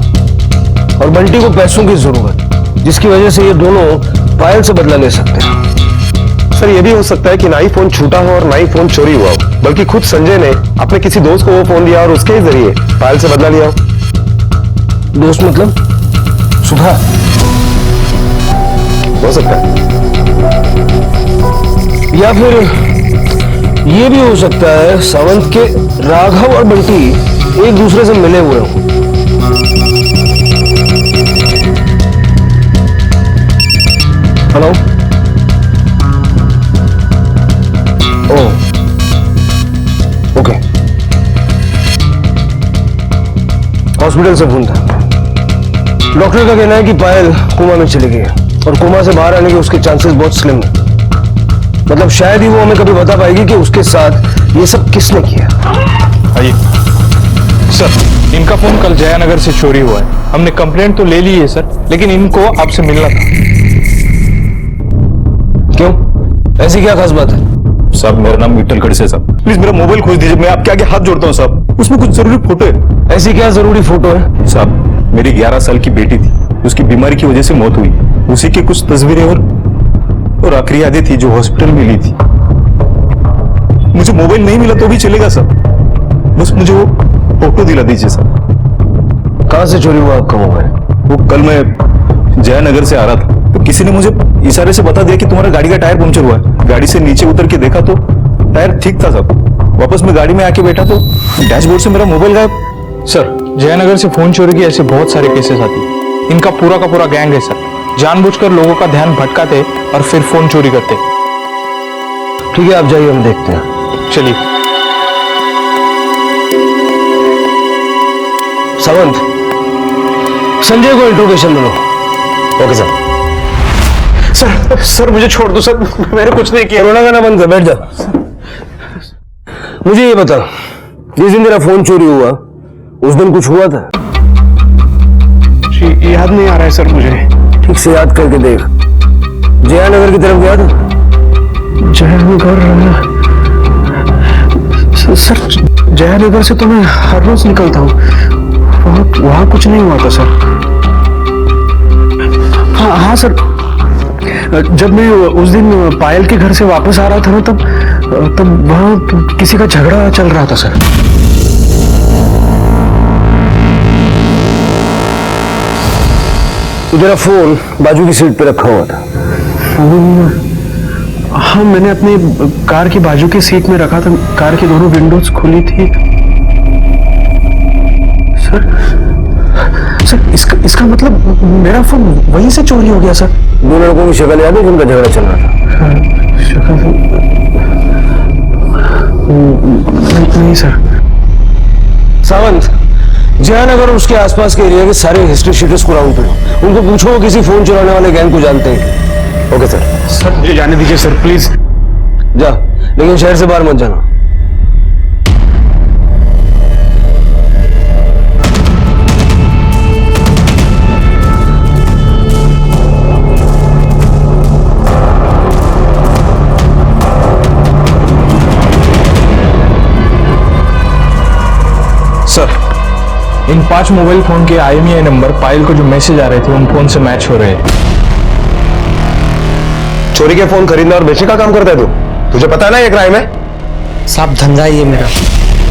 और बंटी को पैसों की जरूरत, जिसकी वजह से ये दोनों पायल से बदला ले सकते हैं। सर ये भी हो सकता है कि ना ही फोन छूटा हो और ना ही फोन चोरी हुआ हो, बल्कि खुद संजय ने अपने किसी दोस्त को वो फोन दिया और उसके ही जरिए पायल से बदला लिया हो। दोस्त मतलब सुधा? हो सकता है। या फिर ये भी हो सकता है सावंत के राघव और बंटी एक दूसरे से मिले हुए हों। हेलो, ओह ओके, हॉस्पिटल से फोन था। डॉक्टर का कहना है कि पायल कोमा में चली गई है और कोमा से बाहर आने के उसके चांसेस बहुत स्लिम है। मतलब शायद ही वो हमें कभी बता पाएगी कि उसके साथ ये सब किसने किया। आइए सर, इनका फोन कल जयानगर से चोरी हुआ है। हमने कंप्लेंट तो ले ली है सर, लेकिन इनको आपसे मिलना था। क्यों, ऐसी क्या खास बात है? साहब मेरा नाम विठल खड़से साहब, प्लीज मेरा मोबाइल खोज दीजिए, मैं आपके आगे हाथ जोड़ता हूँ साहब। उसमें कुछ जरूरी फोटो है। ऐसी क्या जरूरी फोटो है? साहब मेरी 11 साल की बेटी थी, उसकी बीमारी की वजह से मौत हुई, उसी की कुछ तस्वीरें और आखिरी यादें थी जो हॉस्पिटल में ली थी। मुझे मोबाइल नहीं मिला तो भी चलेगा साहब, बस मुझे वो फोटो दिला दीजिए साहब। कहां से चोरी हुआ आपका मोबाइल? वो कल मैं जयनगर से आ रहा था तो किसी ने मुझे इशारे से बता दिया कि तुम्हारा गाड़ी का टायर पंचर हुआ है। गाड़ी से नीचे उतर के देखा तो टायर ठीक था साहब। वापस मैं गाड़ी में आके बैठा तो डैशबोर्ड से मेरा मोबाइल गायब। सर जयनगर से फोन चोरी के ऐसे बहुत सारे केसेस आते हैं। इनका पूरा का पूरा गैंग है सर, जानबूझकर लोगों का ध्यान भटकाते और फिर फोन चोरी करते। ठीक है आप जाइए, हम देखते हैं। चलिए। सावंत, संजय को इंट्रोगेशन मिलो। Okay sir. सर मुझे छोड़ दो सर, मैंने कुछ नहीं किया। रोना गाना बंद कर, बैठ जा। मुझे ये बता, जिस दिन तेरा फोन चोरी हुआ उस दिन कुछ हुआ था? याद नहीं आ रहा है सर मुझे। ठीक से याद करके देख। जयानगर की तरफ गया था? जयनगर सर, जयनगर से तो मैं हर रोज निकलता हूँ, वहाँ कुछ नहीं हुआ था सर। हाँ सर, जब मैं उस दिन पायल के घर से वापस आ रहा था ना, तब वहाँ किसी का झगड़ा चल रहा था सर। तो तेरा फोन बाजू की सीट पे रखा हुआ था। फोन? हाँ, मैंने अपने कार की बाजू की सीट में रखा था, कार की दोनों विंडोज खुली थी। सर इसका मतलब मेरा फोन वहीं से चोरी हो गया सर। दो लड़कों की शक्ल याद है जिनका झगड़ा चल रहा था? हाँ, शक्ल नहीं सर। सावंत, जयनगर और उसके आसपास के एरिया के सारे हिस्ट्री शीटर्स को राउंड करो, उनको पूछो वो किसी फोन चुराने वाले गैंग को जानते हैं। Okay sir. सर मुझे जाने दीजिए सर, प्लीज। जा, लेकिन शहर से बाहर मत जाना। सर, इन 5 मोबाइल फोन के IMEI नंबर पायल को जो मैसेज आ रहे थे उन फोन से मैच हो रहे हैं। चोरी के फोन खरीदना और बेचने का काम करता है तू? तुझे पता है ना ये क्राइम है? साहब धंधा ही है मेरा,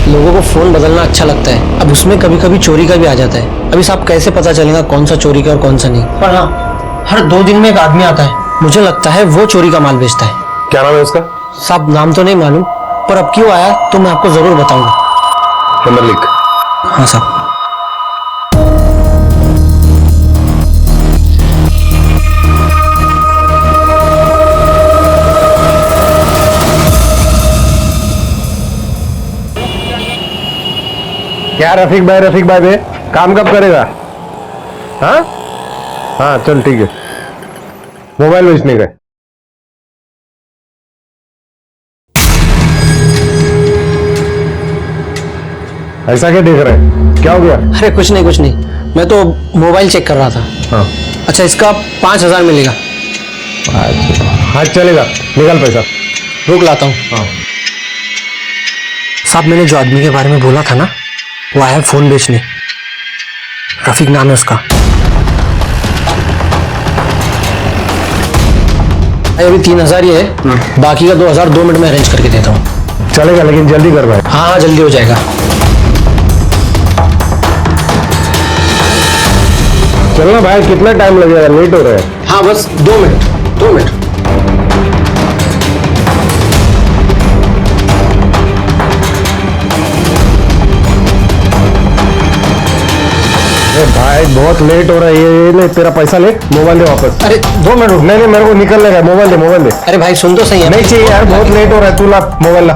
लोगों को फोन बदलना अच्छा लगता है। अब उसमें कभी कभी चोरी का भी आ जाता है। अभी साहब कैसे पता चलेगा कौन सा चोरी का और कौन सा नहीं? पर हाँ, हर 2 दिन में एक आदमी आता है, मुझे लगता है वो चोरी का माल बेचता है। क्या नाम है उसका? साहब नाम तो नहीं मालूम, पर अब क्यों आया तो मैं आपको जरूर बताऊंगा। नंबर लिख। हाँ साहब। क्या रफीक भाई बे, काम कब करेगा? हाँ हाँ चल ठीक है, मोबाइल बेचने का। ऐसा क्या देख रहे हैं, क्या हो गया? अरे कुछ नहीं, मैं तो मोबाइल चेक कर रहा था। हाँ अच्छा, इसका 5000 मिलेगा। हाँ चलेगा, निकाल पैसा। रुक लाता हूँ। हाँ। साहब मैंने जो आदमी के बारे में बोला था ना, वो आया फोन बेचने। रफीक नाम है उसका। अभी 3000 ही है, बाकी का 2000 2 मिनट में अरेंज करके देता हूँ। चलेगा, लेकिन जल्दी कर भाई। हाँ जल्दी हो जाएगा। चलना भाई, कितना टाइम लगेगा, लेट हो रहा है। हाँ बस 2 मिनट। भाई बहुत लेट हो रहा है, ये ले तेरा पैसा, ले मोबाइल दे वापस। अरे 2 मिनट रुक। नहीं मेरे को निकलने का, मोबाइल दे। अरे भाई सुन तो सही है। नहीं चाहिए यार, बहुत लेट हो रहा है, तू ला मोबाइल ला।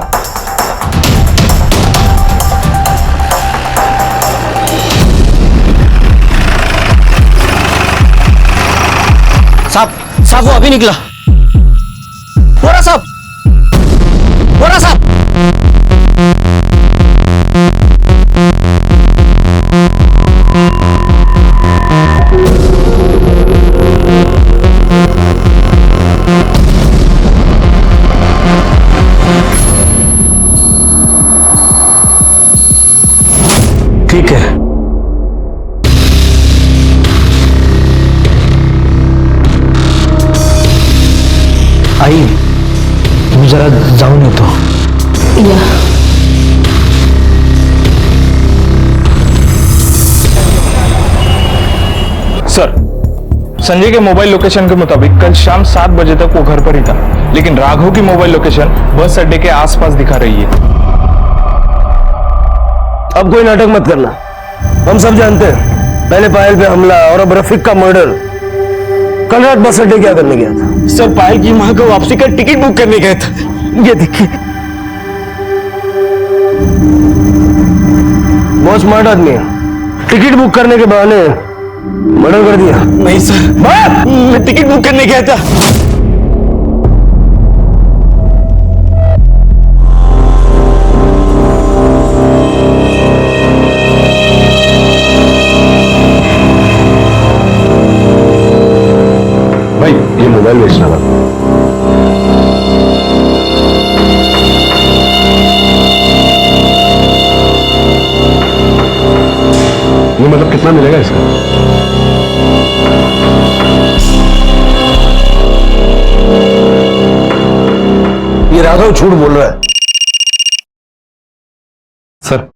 साहब वो अभी निकला। बोरा साहब। ठीक है। आई, मैं जरा जाऊं नहीं तो। सर, संजय के मोबाइल लोकेशन के मुताबिक कल शाम 7 बजे तक वो घर पर ही था, लेकिन राघव की मोबाइल लोकेशन बस अड्डे के आसपास दिखा रही है। अब कोई नाटक मत करना, हम सब जानते हैं पहले पायल पे हमला और अब रफीक का मर्डर। कल रात बस अड्डे क्या करने गया था? सर पायल की मां को वापसी का टिकट बुक करने गया था। ये देखिए। बहुत स्मार्ट आदमी है, टिकट बुक करने के बहाने मर्डर कर दिया। नहीं सर, मैं टिकट बुक करने गया था। भाई ये मोबाइल बेचना था। कितना मिलेगा इसका? ये राघव झूठ बोल रहा है। सर,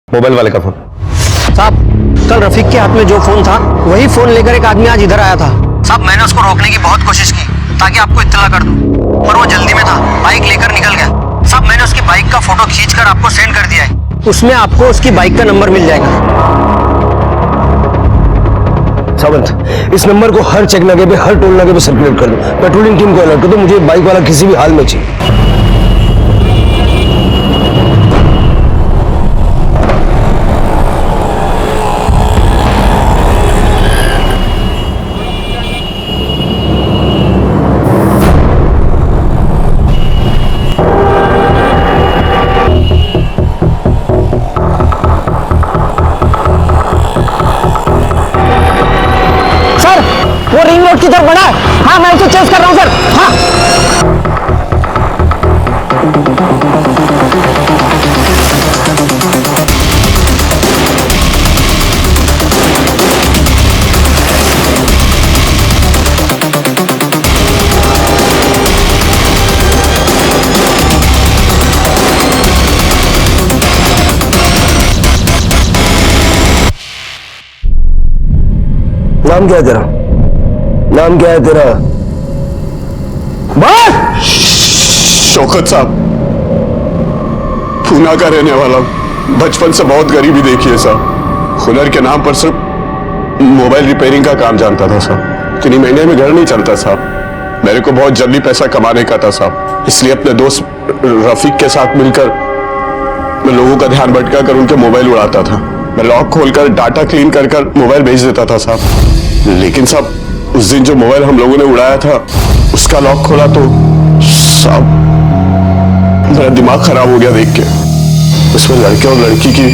मोबाइल वाले का फोन। साहब, कल रफीक के हाथ में जो फोन था वही फोन लेकर एक आदमी आज इधर आया था। साहब, मैंने उसको रोकने की बहुत कोशिश की ताकि आपको इत्तला कर दूं, पर वो जल्दी में था, बाइक लेकर निकल गया। साहब, मैंने उसकी बाइक का फोटो खींचकर आपको सेंड कर दिया है, उसमें आपको उसकी बाइक का नंबर मिल जाएगा। सावंत, इस नंबर को हर चेक नाके पे, हर टोल नाके पे सर्कुलेट कर दो। पेट्रोलिंग टीम को अलर्ट कर दो, मुझे बाइक वाला किसी भी हाल में चाहिए। वो रिंग रोड की तरफ बढ़ा है। हाँ, मैं उसे चेस कर रहा हूँ सर। हाँ, नाम क्या है तेरा? नाम क्या है तेरा? शौकत साहब, पूना का रहने वाला हूं। बचपन से बहुत गरीबी देखी है साहब। हुनर के नाम पर सिर्फ मोबाइल रिपेयरिंग का काम जानता था साहब। 3 महीने में घर नहीं चलता साहब। मेरे को बहुत जल्दी पैसा कमाने का था साहब, इसलिए अपने दोस्त रफीक के साथ मिलकर मैं लोगों का ध्यान भटका कर उनके मोबाइल उड़ाता था। मैं लॉक खोलकर डाटा क्लीन कर मोबाइल भेज देता था साहब। लेकिन साहब, उस दिन जो मोबाइल हम लोगों ने उड़ाया था उसका लॉक खोला तो साहब मेरा दिमाग खराब हो गया देख के। उसमें लड़के और लड़की की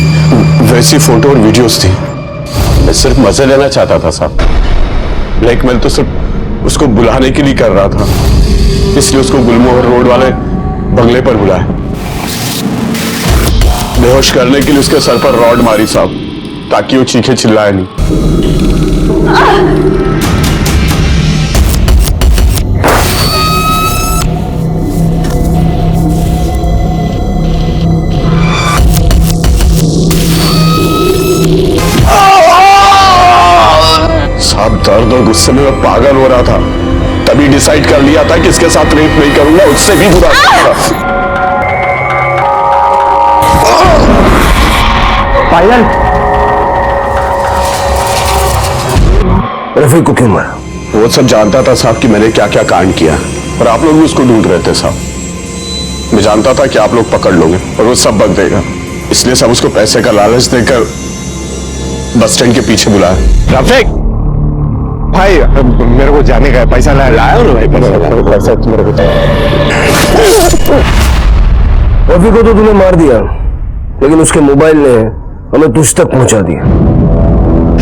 वैसी फोटो और वीडियोस थी। मैं सिर्फ मजे लेना चाहता था साहब। ब्लैकमेल तो सिर्फ उसको बुलाने के लिए कर रहा था, इसलिए उसको गुलमोहर रोड वाले बंगले पर बुलाया। बेहोश करने के लिए उसके सर पर रॉड मारी साहब, ताकि वो चीखे चिल्लाए नहीं। साहब, दर्द और गुस्से में मैं पागल हो रहा था। तभी डिसाइड कर लिया था कि इसके साथ रेप नहीं करूंगा, उससे भी बुरा करूंगा। पायल, रफीक को क्यों मारा? वो सब जानता था साहब कि मैंने क्या क्या कांड किया, और आप लोग भी उसको ढूंढ रहे थे साहब। मैं जानता था कि आप लोग पकड़ लोगे और वो सब बक देगा, इसलिए सब उसको पैसे का लालच देकर बस स्टैंड के पीछे बुलाया। रफीक भाई, मेरे को जाने का है, पैसा लाया हो ना भाई? पैसा मेरे को रफीक को तो तूने मार दिया, लेकिन उसके मोबाइल ने हमें तुझ तक पहुंचा दिया।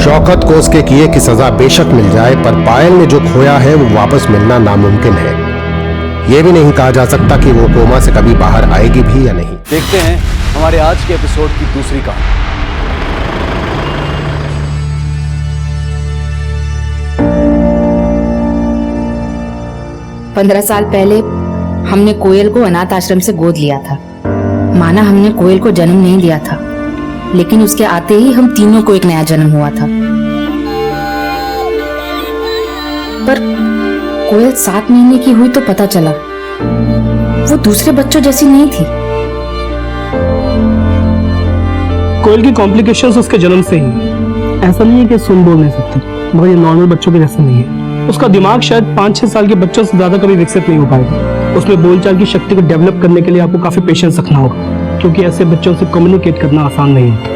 शौकत को उसके किए की सजा बेशक मिल जाए, पर पायल ने जो खोया है वो वापस मिलना नामुमकिन है। यह भी नहीं कहा जा सकता कि वो कोमा से कभी बाहर आएगी भी या नहीं। देखते हैं हमारे आज के एपिसोड की दूसरी कहानी। 15 साल पहले हमने कोयल को अनाथ आश्रम से गोद लिया था। माना हमने कोयल को जन्म नहीं दिया था, लेकिन उसके आते ही हम तीनों को एक नया जन्म हुआ था। पर कोयल 7 महीने की हुई तो पता चला वो दूसरे बच्चों जैसी नहीं थी। कोयल की कॉम्प्लिकेशंस उसके जन्म से ही। ऐसा नहीं है कि सुन बोल नहीं सकती, मगर ये नॉर्मल बच्चों के जैसा नहीं है। उसका दिमाग शायद 5-6 साल के बच्चों से ज्यादा कभी विकसित नहीं हो पाएगा। उसमें बोलचाल की शक्ति को डेवलप करने के लिए आपको काफी पेशेंस रखना होगा, क्योंकि ऐसे बच्चों से कम्युनिकेट करना आसान नहीं होता।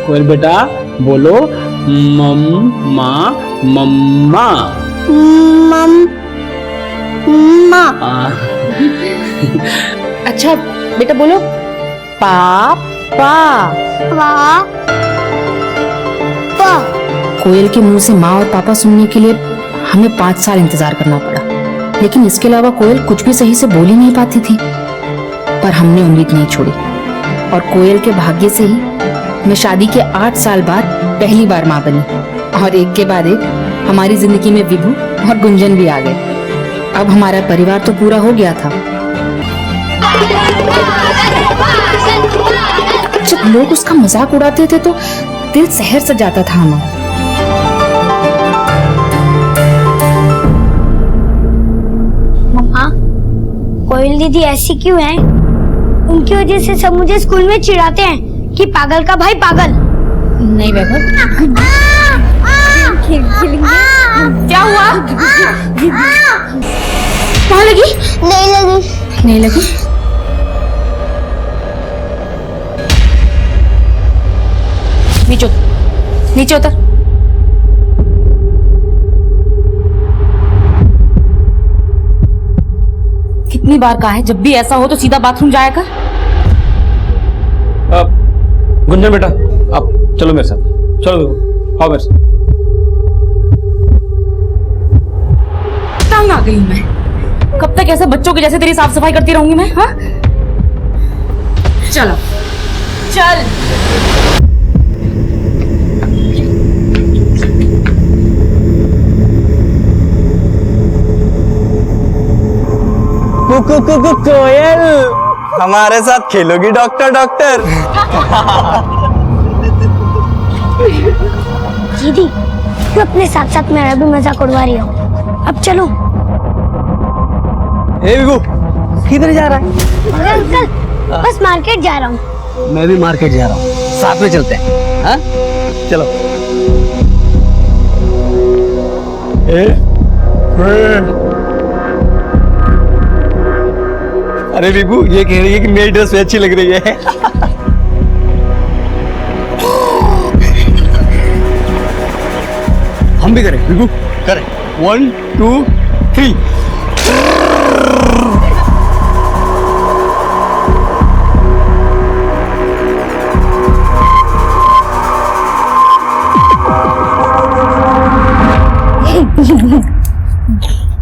कोयल बेटा बोलो मम्मा मम्मा मम्मा। अच्छा बेटा बोलो पापा। कोयल के मुंह से माँ और पापा सुनने के लिए हमें 5 साल इंतजार करना पड़ा, लेकिन इसके अलावा कोयल कुछ भी सही से बोल ही नहीं पाती थी। पर हमने उम्मीद नहीं छोड़ी और कोयल के भाग्य से ही मैं शादी के 8 साल बाद पहली बार माँ बनी और एक के बाद एक हमारी जिंदगी में विभू और गुंजन भी आ गए। अब हमारा परिवार तो पूरा हो गया था। जब लोग उसका मजाक उड़ाते थे तो दिल शहर से जाता था हमारा। मम्मा, कोयल दीदी ऐसी क्यों है? उनकी वजह से सब मुझे स्कूल में चिढ़ाते हैं कि पागल का भाई पागल। नहीं वैभव, क्या हुआ? कहाँ लगी? नहीं लगी। नहीं लगी? नीचे उतर, नीचे उतर। कितनी बार कहा है जब भी ऐसा हो तो सीधा बाथरूम जाया कर। गुंजन बेटा, आप चलो मेरे साथ, चलो आओ मेरे साथ। तंग आ गई हूं मैं। कब तक ऐसे बच्चों के जैसे तेरी साफ सफाई करती रहूंगी मैं? हाँ, चलो चल। कोयल, हमारे साथ खेलोगी डॉक्टर डॉक्टर? दीदी, तू अपने साथ साथ मेरा भी मजाक उड़वा रही हो। अब चलो। ए विभू, किधर जा रहा है? अरे अंकल, बस मार्केट जा रहा हूँ। मैं भी मार्केट जा रहा हूँ, साथ में चलते हैं। हाँ, चलो। अरे विभू, ये कह रही है कि मेरी ड्रेस अच्छी लग रही है। हम भी करें विभू, करें। 1 2 3।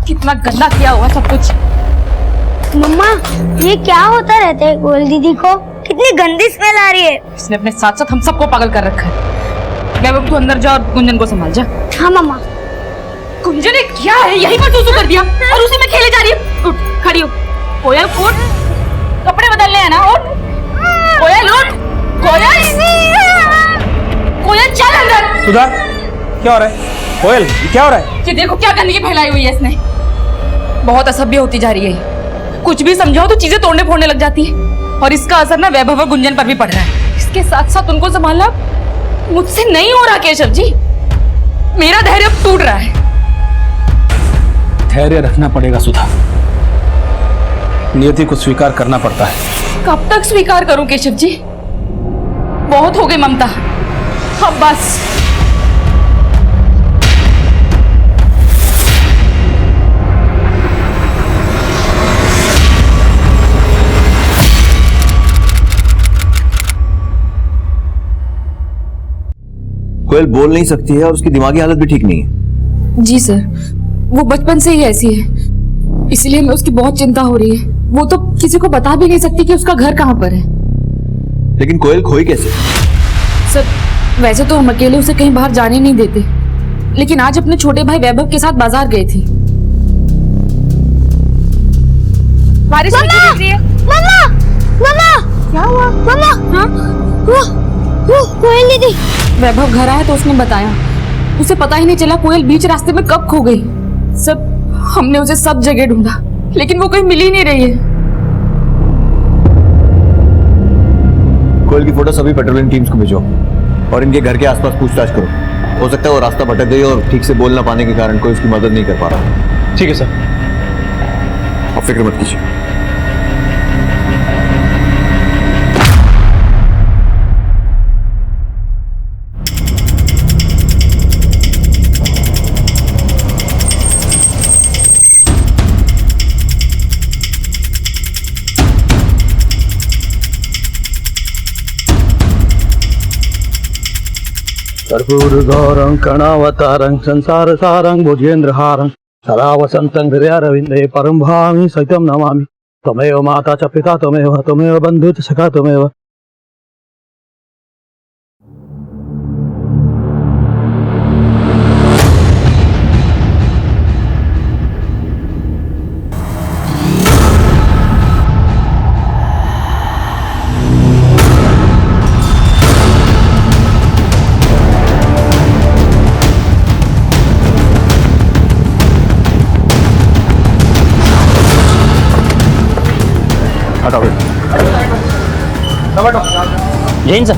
कितना गंदा किया हुआ सब कुछ। मम्मा, ये क्या होता रहता है कोयल दीदी को? कितनी गंदी स्मेल आ रही है। इसने अपने साथ साथ हम सबको पागल कर रखा है। वैभव, तू अंदर जा और गुंजन को संभाल जा। हाँ मम्मा। गुंजन ने क्या है, यही पर सूसू कर दिया और उसी में खेले जा रही है। उठ, खड़ी हो। कोयल उठ, कपड़े बदलने हैं ना। उठ कोयल, उठ कोयल। कोयल चल अंदर। सुधा, क्या हो रहा है? कोयल, क्या हो रहा है? ये देखो क्या गंदगी फैलाई हुई है इसने। बहुत असभ्य होती जा रही है। कुछ भी समझाओ तो चीजें तोड़ने फोड़ने लग जाती है और इसका असर ना वैभव और गुंजन पर भी पड़ रहा है। इसके साथ साथ उनको संभालना मुझसे नहीं हो रहा केशव जी। मेरा धैर्य अब टूट रहा है। धैर्य रखना पड़ेगा सुधा, नियति को स्वीकार करना पड़ता है। कब तक स्वीकार करूं केशव जी? बहुत हो गई ममता, अब बस। कोयल बोल नहीं सकती है और उसकी दिमागी हालत भी ठीक नहीं है। जी सर, वो बचपन से ही ऐसी है, इसलिए मैं उसकी बहुत चिंता हो रही है। वो तो किसी को बता भी नहीं सकती कि उसका घर कहाँ पर है। लेकिन कोयल खोई कैसे? सर, वैसे तो हम अकेले उसे कहीं बाहर जाने नहीं देते, लेकिन आज अपने छोटे भाई वैभव के साथ बाजार गई थी। बारिश दिख रही है। मम्मा, मम्मा, क्या हुआ? मम्मा, हाँ, वो कोयल दीदी। वैभव घर आया तो उसने बताया, उसे पता ही नहीं चला कोयल बीच रास्ते में कब खो गई। सब हमने उसे सब जगह ढूंढा, लेकिन वो कहीं मिल ही नहीं रही है। कोयल की फोटो सभी पेट्रोलिंग टीम्स को भेजो और इनके घर के आसपास पूछताछ करो। हो सकता है वो रास्ता भटक गई और ठीक से बोल ना पाने के कारण कोई उसकी मदद नहीं कर पा रहा। ठीक है सर। आप फिक्र मत कीजिए। कर्पूरगौरं कणावतारं संसार सारं भुजेन्द्रहारं सदा वसन्तं हृदयारविन्दे परं भामि सत्यं नमामि। त्वमेव माता च पिता त्वमेव बन्धु च सखा त्वमेव हटाओ। जैन सर,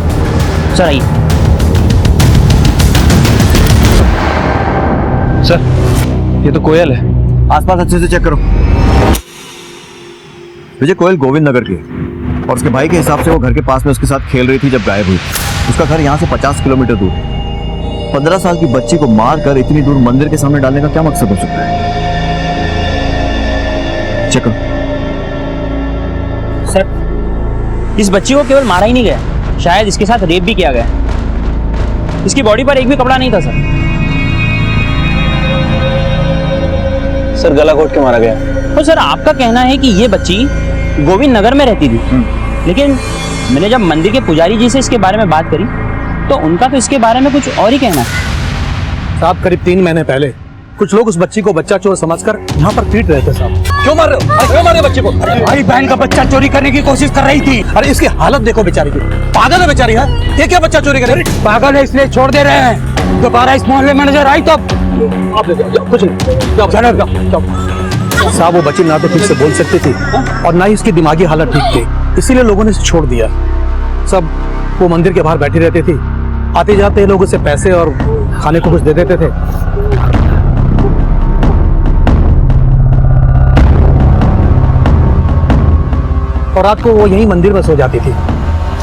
सर आइए। सर, ये तो कोयल है। आसपास अच्छे से चेक करो। विजय, कोयल गोविंद नगर की है और उसके भाई के हिसाब से वो घर के पास में उसके साथ खेल रही थी जब गायब हुई। उसका घर यहाँ से 50 किलोमीटर दूर। 15 साल की बच्ची को मार कर इतनी दूर मंदिर के सामने डालने का क्या मकसद हो सकता है? चेक करो। सर, इस बच्ची को केवल मारा ही नहीं गया, शायद इसके साथ रेप भी किया गया। इसकी बॉडी पर एक भी कपड़ा नहीं था सर। सर, गला घोट के मारा गया। तो सर, आपका कहना है कि ये बच्ची गोविंद नगर में रहती थी, लेकिन मैंने जब मंदिर के पुजारी जी से इसके बारे में बात करी तो उनका तो इसके बारे में कुछ और ही कहना है। साहब, करीब 3 महीने पहले कुछ लोग उस बच्ची को बच्चा चोर समझकर यहाँ पर पीट रहे थे साहब। क्यों मार रहे हो? क्यों मार रहे हो बच्चे को? भाई बहन का बच्चा चोरी करने की कोशिश कर रही थी। अरे इसकी हालत देखो बेचारी की, पागल है बेचारी है। ये क्या बच्चा चोरी करे? पागल है इसलिए छोड़ दे रहे हैं। दोबारा इस मोहल्ले में नजर आई तो आप ले जाओ, कुछ नहीं, जाओ जाओ। साहब, वो बच्ची ना तो ठीक से बोल सकती थी और ना ही उसकी दिमागी हालत ठीक थी, इसीलिए लोगों ने इसे छोड़ दिया। सब वो मंदिर के बाहर बैठी रहती थी, आते जाते लोग उसे पैसे और खाने को कुछ दे देते थे। और रात को वो यहीं मंदिर में सो जाती थी।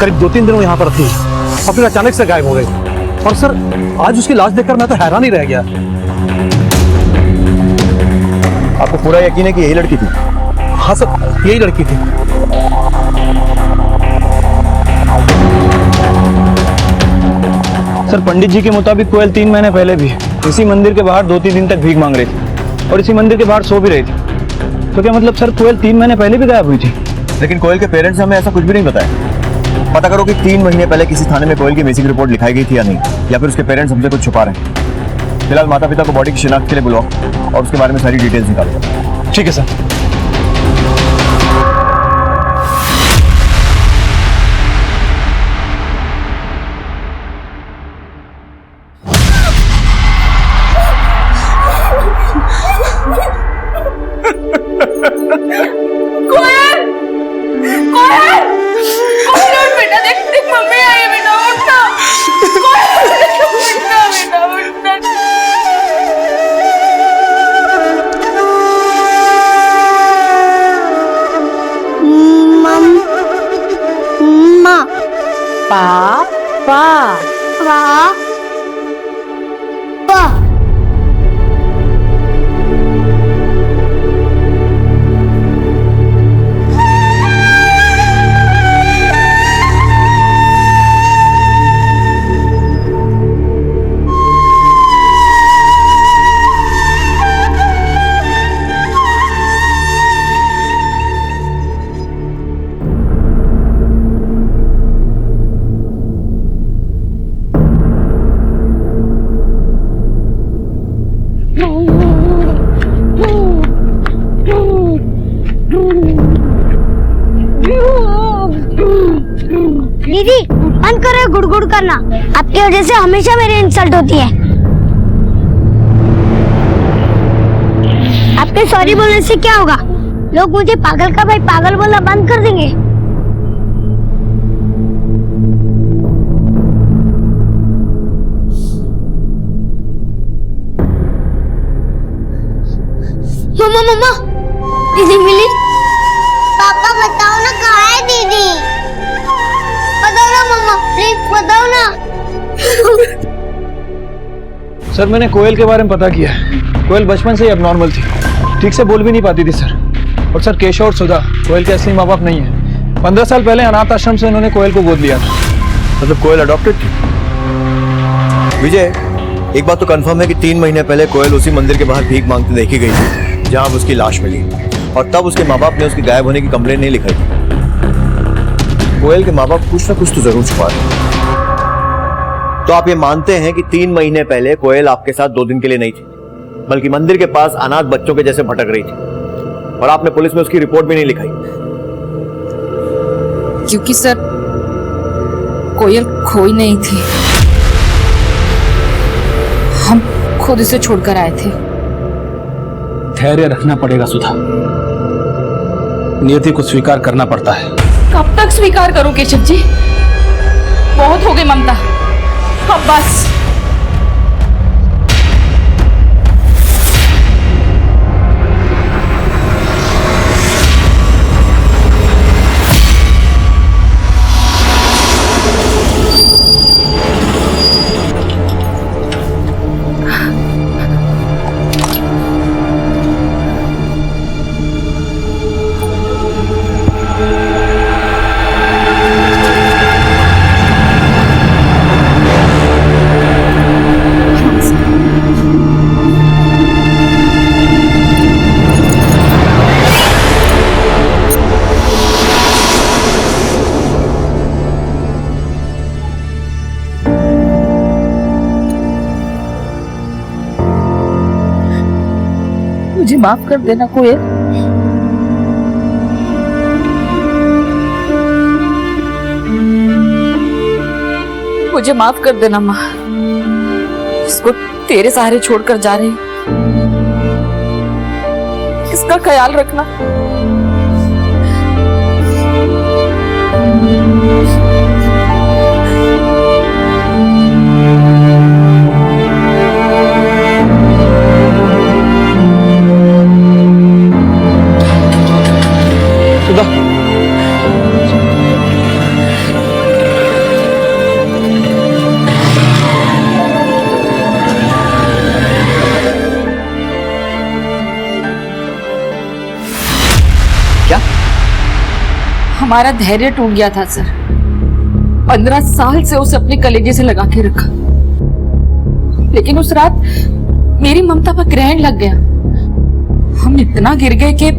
करीब 2-3 दिन वो यहाँ पर थी और फिर अचानक से गायब हो गई। और सर, आज उसकी लाश देखकर मैं तो हैरान ही रह गया। आपको पूरा यकीन है कि यही लड़की थी? हाँ सर, यही लड़की थी। सर, पंडित जी के मुताबिक कोयल 3 महीने पहले भी इसी मंदिर के बाहर 2-3 दिन तक भीख मांग रही थी और इसी मंदिर के बाहर सो भी रही थी। तो क्या मतलब सर, कोयल 3 महीने पहले भी गायब हुई थी? लेकिन कोयल के पेरेंट्स ने हमें ऐसा कुछ भी नहीं बताया। पता करो कि 3 महीने पहले किसी थाने में कोयल की मिसिंग रिपोर्ट लिखाई गई थी या नहीं, या फिर उसके पेरेंट्स हमसे कुछ छुपा रहे हैं। फिलहाल माता पिता को बॉडी की शिनाख्त के लिए बुलाओ और उसके बारे में सारी डिटेल्स निकालो। ठीक है सर। दीदी, बंद करो गुड़गुड़ करना। आपकी वजह से हमेशा मेरी इंसल्ट होती है। आपके सॉरी बोलने से क्या होगा? लोग मुझे पागल का भाई पागल बोलना बंद कर देंगे। मम्मा मम्मा, दीदी मिली। पापा बताओ ना, कहाँ है दीदी? बताओ ना मम्मा, प्लीज बताओ ना। सर, मैंने कोयल के बारे में पता किया है। कोयल बचपन से ही अबनॉर्मल थी, ठीक से बोल भी नहीं पाती थी सर। और सर, केशव और सुधा कोयल के असली माँ बाप नहीं है। 15 साल पहले अनाथ आश्रम से उन्होंने कोयल को गोद लिया था। मतलब कोयल अडॉप्टेड थी? विजय, एक बात तो कंफर्म है कि 3 महीने पहले कोयल उसी मंदिर के बाहर भीख मांगते देखी गई थी जहां उसकी लाश मिली, और तब उसके माँ बाप ने उसके गायब होने की कंप्लेन नहीं लिखाई थी। कोयल के माँ बाप कुछ ना कुछ तो जरूर छुपा रहे। तो आप ये मानते हैं कि 3 महीने पहले कोयल आपके साथ 2 दिन के लिए नहीं थी, बल्कि मंदिर के पास अनाथ बच्चों के जैसे भटक रही थी, और आपने पुलिस में उसकी रिपोर्ट भी नहीं लिखाई? क्योंकि सर, कोयल खोई नहीं थी, हम खुद इसे छोड़कर आए थे। धैर्य रखना पड़ेगा सुधा। नियति को स्वीकार करना पड़ता है। कब तक स्वीकार करूं केशव जी? बहुत हो गई ममता, अब बस। मुझे माफ कर देना कोयल। मुझे माफ कर देना माँ, इसको तेरे सहारे छोड़कर जा रही, इसका ख्याल रखना। हमारा धैर्य टूट गया था सर। 15 साल से उसे अपने कलेजे से लगा के रखा, लेकिन उस रात मेरी ममता पर ग्रहण लग गया। हम इतना गिर गए कि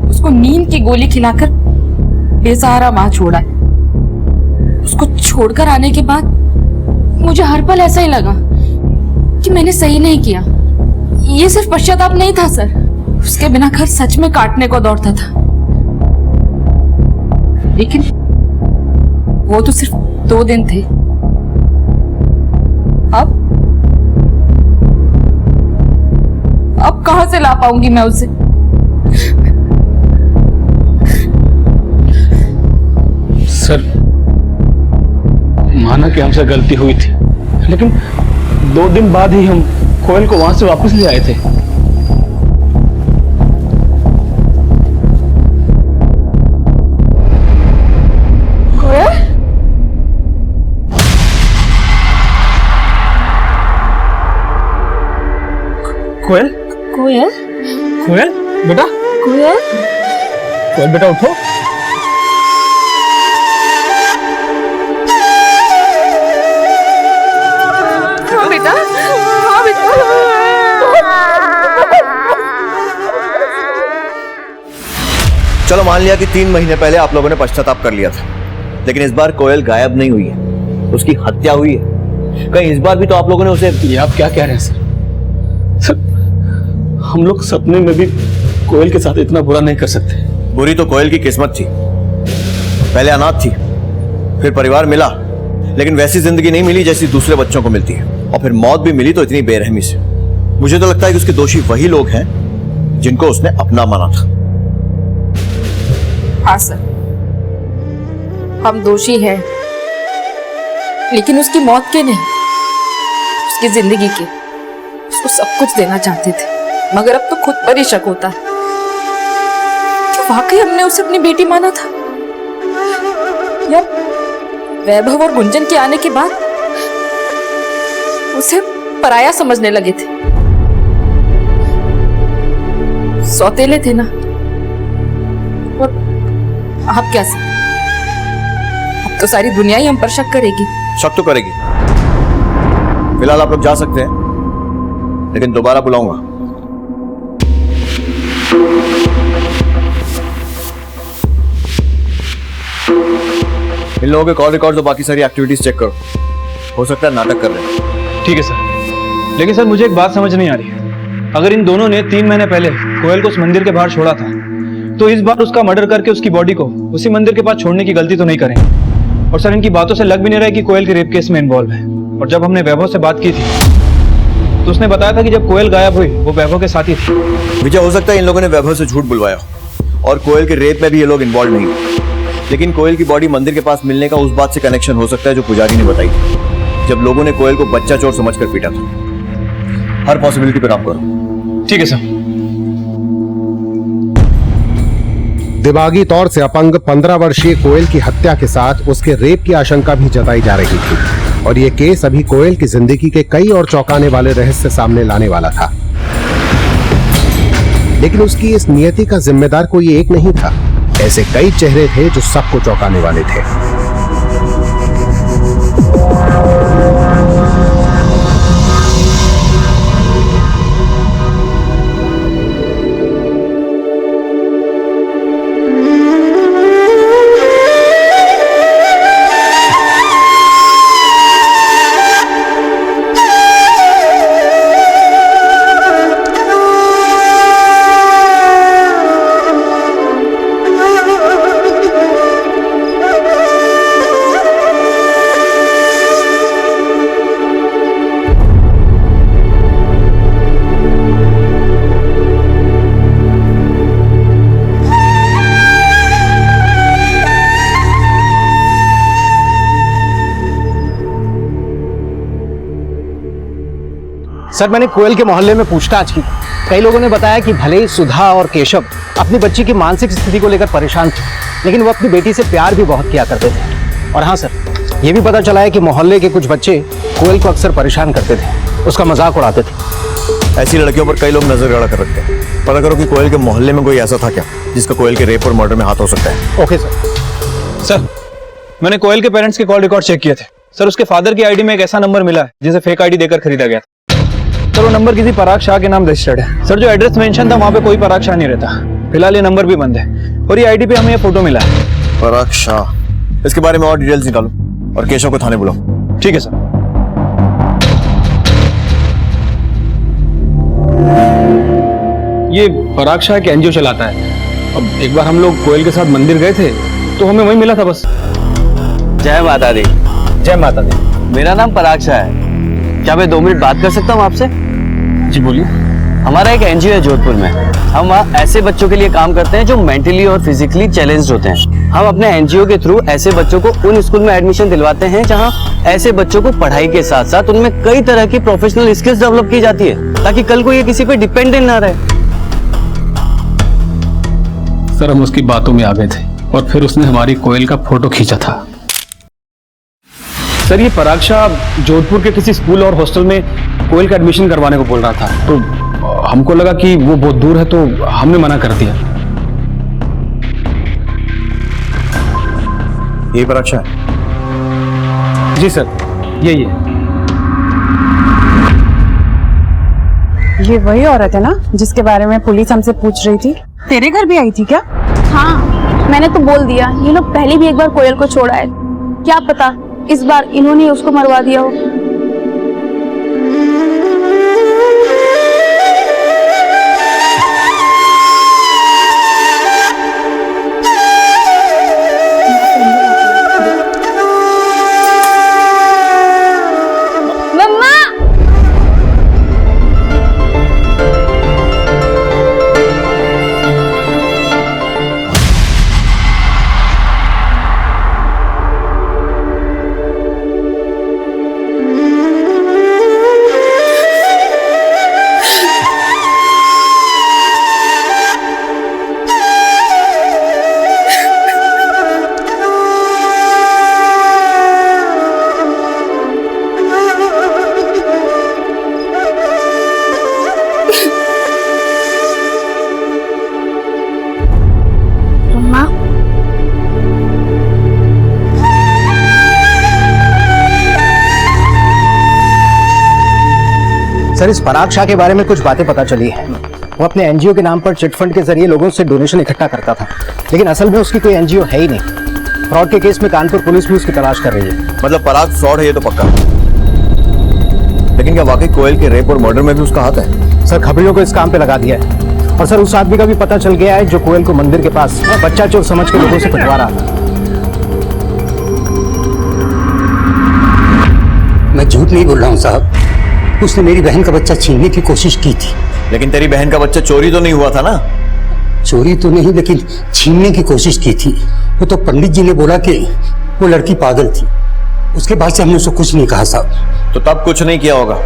उसको नींद की गोली खिलाकर बेसहारा वहां छोड़ा है। उसको छोड़कर आने के बाद मुझे हर पल ऐसा ही लगा कि मैंने सही नहीं किया। ये सिर्फ पश्चाताप नहीं था सर, उसके बिना घर सच में काटने को दौड़ता था। लेकिन वो तो सिर्फ 2 दिन थे। अब कहां से ला पाऊंगी मैं उसे? सर, माना कि हमसे गलती हुई थी, लेकिन 2 दिन बाद ही हम कोयल को वहां से वापस ले आए थे। कोयल, कोयल, कोयल बेटा, कोयल, कोयल बेटा उठो। हाँ बेटा, हाँ बेटा। चलो मान लिया कि 3 महीने पहले आप लोगों ने पश्चाताप कर लिया था, लेकिन इस बार कोयल गायब नहीं हुई है, उसकी हत्या हुई है। कहीं इस बार भी तो आप लोगों ने उसे... ये आप क्या कह रहे हैं सर? हम लोग सपने में भी कोयल के साथ इतना बुरा नहीं कर सकते। बुरी तो कोयल की किस्मत थी। पहले अनाथ थी, फिर परिवार मिला, लेकिन वैसी जिंदगी नहीं मिली जैसी दूसरे बच्चों को मिलती है, और फिर मौत भी मिली तो इतनी बेरहमी से। मुझे तो लगता है कि उसके दोषी वही लोग हैं जिनको उसने अपना माना था। हाँ सर, हम दोषी हैं, लेकिन उसकी मौत के नहीं, उसकी जिंदगी के। उसको सब कुछ देना चाहते थे, मगर अब तो खुद पर ही शक होता है कि वाकई हमने उसे अपनी बेटी माना था, या वैभव और गुंजन के आने के बाद उसे पराया समझने लगे थे। सौतेले थे ना, और अब क्या सर, अब तो सारी दुनिया ही हम पर शक करेगी। शक तो करेगी। फिलहाल आप लोग जा सकते हैं, लेकिन दोबारा बुलाऊंगा। इन लोगों के कॉल रिकॉर्ड्स और बाकी सारी एक्टिविटीज चेक करो। हो सकता है नाटक कर रहे हैं। ठीक है सर, लेकिन सर मुझे एक बात समझ नहीं आ रही है। अगर इन दोनों ने 3 महीने पहले कोयल को उस मंदिर के बाहर छोड़ा था, तो इस बार उसका मर्डर करके उसकी बॉडी को उसी मंदिर के पास छोड़ने की गलती तो नहीं करेंगे। और सर, इनकी बातों से लग भी नहीं रहा है कि कोयल के रेप केस में इन्वॉल्व है। और जब हमने वैभव से बात की थी, तो उसने बताया था कि जब कोयल गायब हुई वो वैभव के साथ ही थी। विजय, हो सकता है इन लोगों ने वैभव से झूठ बुलवाया, और कोयल के रेप में भी ये लोग इन्वॉल्व नहीं। लेकिन कोयल की बॉडी मंदिर के पास मिलने का उस बात से कनेक्शन हो सकता है जो पुजारी ने बताई थी, जब लोगों ने कोयल को बच्चा चोर समझकर पीटा था। हर पॉसिबिलिटी पर काम करो। ठीक है सर। दिमागी तौर से अपंग 15 वर्षीय कोयल की हत्या के साथ उसके रेप की आशंका भी जताई जा रही थी और ये केस अभी कोयल की जिंदगी के कई और चौंकाने वाले रहस्य सामने लाने वाला था। लेकिन उसकी इस नियति का जिम्मेदार कोई एक नहीं था। ऐसे कई चेहरे थे जो सबको चौंकाने वाले थे। सर, मैंने कोयल के मोहल्ले में पूछताछ की। कई लोगों ने बताया कि भले ही सुधा और केशव अपनी बच्ची की मानसिक स्थिति को लेकर परेशान थे, लेकिन वो अपनी बेटी से प्यार भी बहुत किया करते थे। और हाँ सर, ये भी पता चला है कि मोहल्ले के कुछ बच्चे कोयल को अक्सर परेशान करते थे, उसका मजाक उड़ाते थे। ऐसी लड़कियों पर कई लोग नजर गड़ा कर रखते हैं। पता करो कि कोयल के मोहल्ले में कोई ऐसा था क्या जिसका कोयल के रेप और मर्डर में हाथ हो सकता है। Okay sir. सर, मैंने कोयल के पेरेंट्स के कॉल रिकॉर्ड चेक किए थे। सर, उसके फादर की आईडी में एक ऐसा नंबर मिला है जिसे फेक आईडी देकर खरीदा गया था। सर, वो नंबर किसी पराग शाह के नाम रजिस्टर्ड है। सर, जो एड्रेस मेंशन था वहां पे कोई पराग शाह नहीं रहता। फिलहाल ये नंबर भी बंद है और ये आईडी पे हमें ये फोटो मिला है। पराग शाह, इसके बारे में और डिटेल्स निकालो और केशव को थाने बुलाओ। ठीक है सर। ये पराग शाह एक एनजीओ चलाता है। अब एक बार हम लोग कोयल के साथ मंदिर गए थे तो हमें वही मिला था बस। जय माता दी। जय माता दी। मेरा नाम पराग शाह है। क्या मैं 2 मिनट बात कर सकता हूँ आपसे? जी बोलिए। हमारा एक एनजीओ है जोधपुर में। हम वहाँ ऐसे बच्चों के लिए काम करते हैं जो मेंटली और फिजिकली चैलेंज्ड होते हैं। हम अपने एनजीओ के थ्रू ऐसे बच्चों को उन स्कूल में एडमिशन दिलवाते हैं जहाँ ऐसे बच्चों को पढ़ाई के साथ साथ उनमें कई तरह की प्रोफेशनल स्किल्स डेवलप की जाती है ताकि कल को ये किसी पे डिपेंडेंट ना रहे। सर, हम उसकी बातों में आ गए थे और फिर उसने हमारी कोयल का फोटो खींचा था। सर, ये पराग शाह जोधपुर के किसी स्कूल और हॉस्टल में कोयल का एडमिशन करवाने को बोल रहा था, तो हमको लगा कि वो बहुत दूर है तो हमने मना कर दिया। ये पराग शाह? जी सर, यही है। ये वही औरत है ना जिसके बारे में पुलिस हमसे पूछ रही थी? तेरे घर भी आई थी क्या? हाँ, मैंने तो बोल दिया। ये लोग पहले भी एक बार कोयल को छोड़ा है, क्या पता इस बार इन्होंने उसको मरवा दिया हो। मम्मा, सर, इस पराग शाह के बारे में कुछ बातें पता चली है। वो अपने एनजीओ के नाम पर चिट फंड के जरिए लोगों से डोनेशन इकट्ठा करता था, लेकिन असल में उसकी कोई एनजीओ है ही नहीं। फ्रॉड के केस में कानपुर पुलिस भी उसकी तलाश कर रही है। मतलब पराग फ्रॉड है ये तो पक्का, लेकिन क्या वाकई कोयल के रेप और मर्डर में भी उसका हाथ है? सर, खबरियों को इस काम पे लगा दिया है और सर उस आदमी का भी पता चल गया है जो कोयल को मंदिर के पास बच्चा चोर समझ के लोगों से पिटवा रहा था। मैं झूठ नहीं बोल रहा हूँ साहब, उसने मेरी बहन का बच्चा छीनने की कोशिश की थी। लेकिन तेरी बहन का बच्चा चोरी तो नहीं हुआ था ना? चोरी तो नहीं, लेकिन छीनने की कोशिश की थी। वो तो पंडित जी ने बोला कि वो लड़की पागल थी। उसके बाद से हमने उसको कुछ नहीं कहा साहब। तो तब कुछ नहीं किया होगा,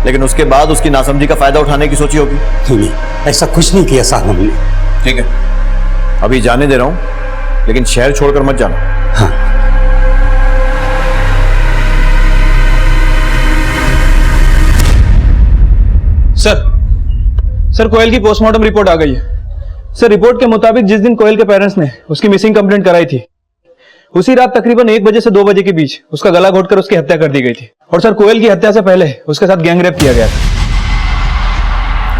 लेकिन उसके बाद उसकी नासमझी का फायदा उठाने की सोची होगी। नहीं, ऐसा कुछ नहीं किया साहब हमने। ठीक है, अभी जाने दे रहा हूं, लेकिन शहर छोड़कर मत जाना। हाँ। सर कोयल की पोस्टमार्टम रिपोर्ट आ गई है। सर रिपोर्ट के मुताबिक जिस दिन कोयल के पेरेंट्स ने उसकी मिसिंग कंप्लेंट कराई थी, उसी रात तकरीबन 1 बजे से 2 बजे के बीच उसका गला घोटकर उसकी हत्या कर दी गई थी। और सर कोयल की हत्या से पहले उसके साथ गैंगरेप किया गया था।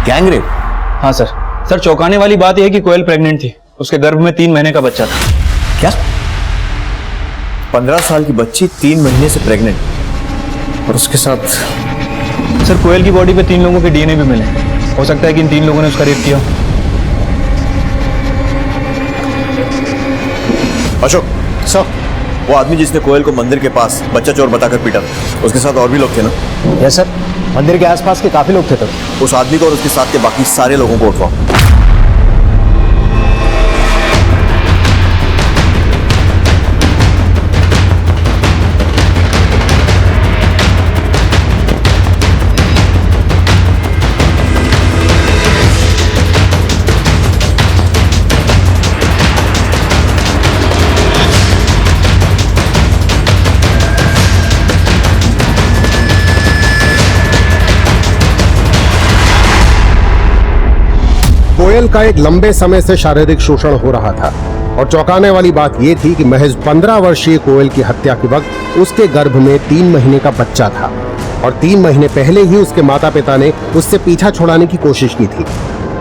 गैंगरेप? हाँ सर चौंकाने वाली बात यह है कि कोयल प्रेग्नेंट थी। उसके गर्भ में 3 महीने का बच्चा था। क्या? 15 साल की बच्ची 3 महीने से प्रेग्नेंट, और उसके साथ? सर कोयल की बॉडी पे 3 लोगों के डीएनए भी मिले। हो सकता है कि इन 3 लोगों ने उसका रेप किया। अशोक सर, वो आदमी जिसने कोयल को मंदिर के पास बच्चा चोर बताकर पीटा था, उसके साथ और भी लोग थे ना? यस सर, मंदिर के आसपास के काफी लोग थे तब। उस आदमी को और उसके साथ के बाकी सारे लोगों को उठवाओ। कोयल का एक लंबे समय से शारीरिक शोषण हो रहा था और चौंकाने वाली बात यह थी कि महज 15 वर्षीय कोयल की हत्या के वक्त उसके गर्भ में 3 महीने का बच्चा था और 3 महीने पहले ही उसके माता पिता ने उससे पीछा छुड़ाने की कोशिश की थी।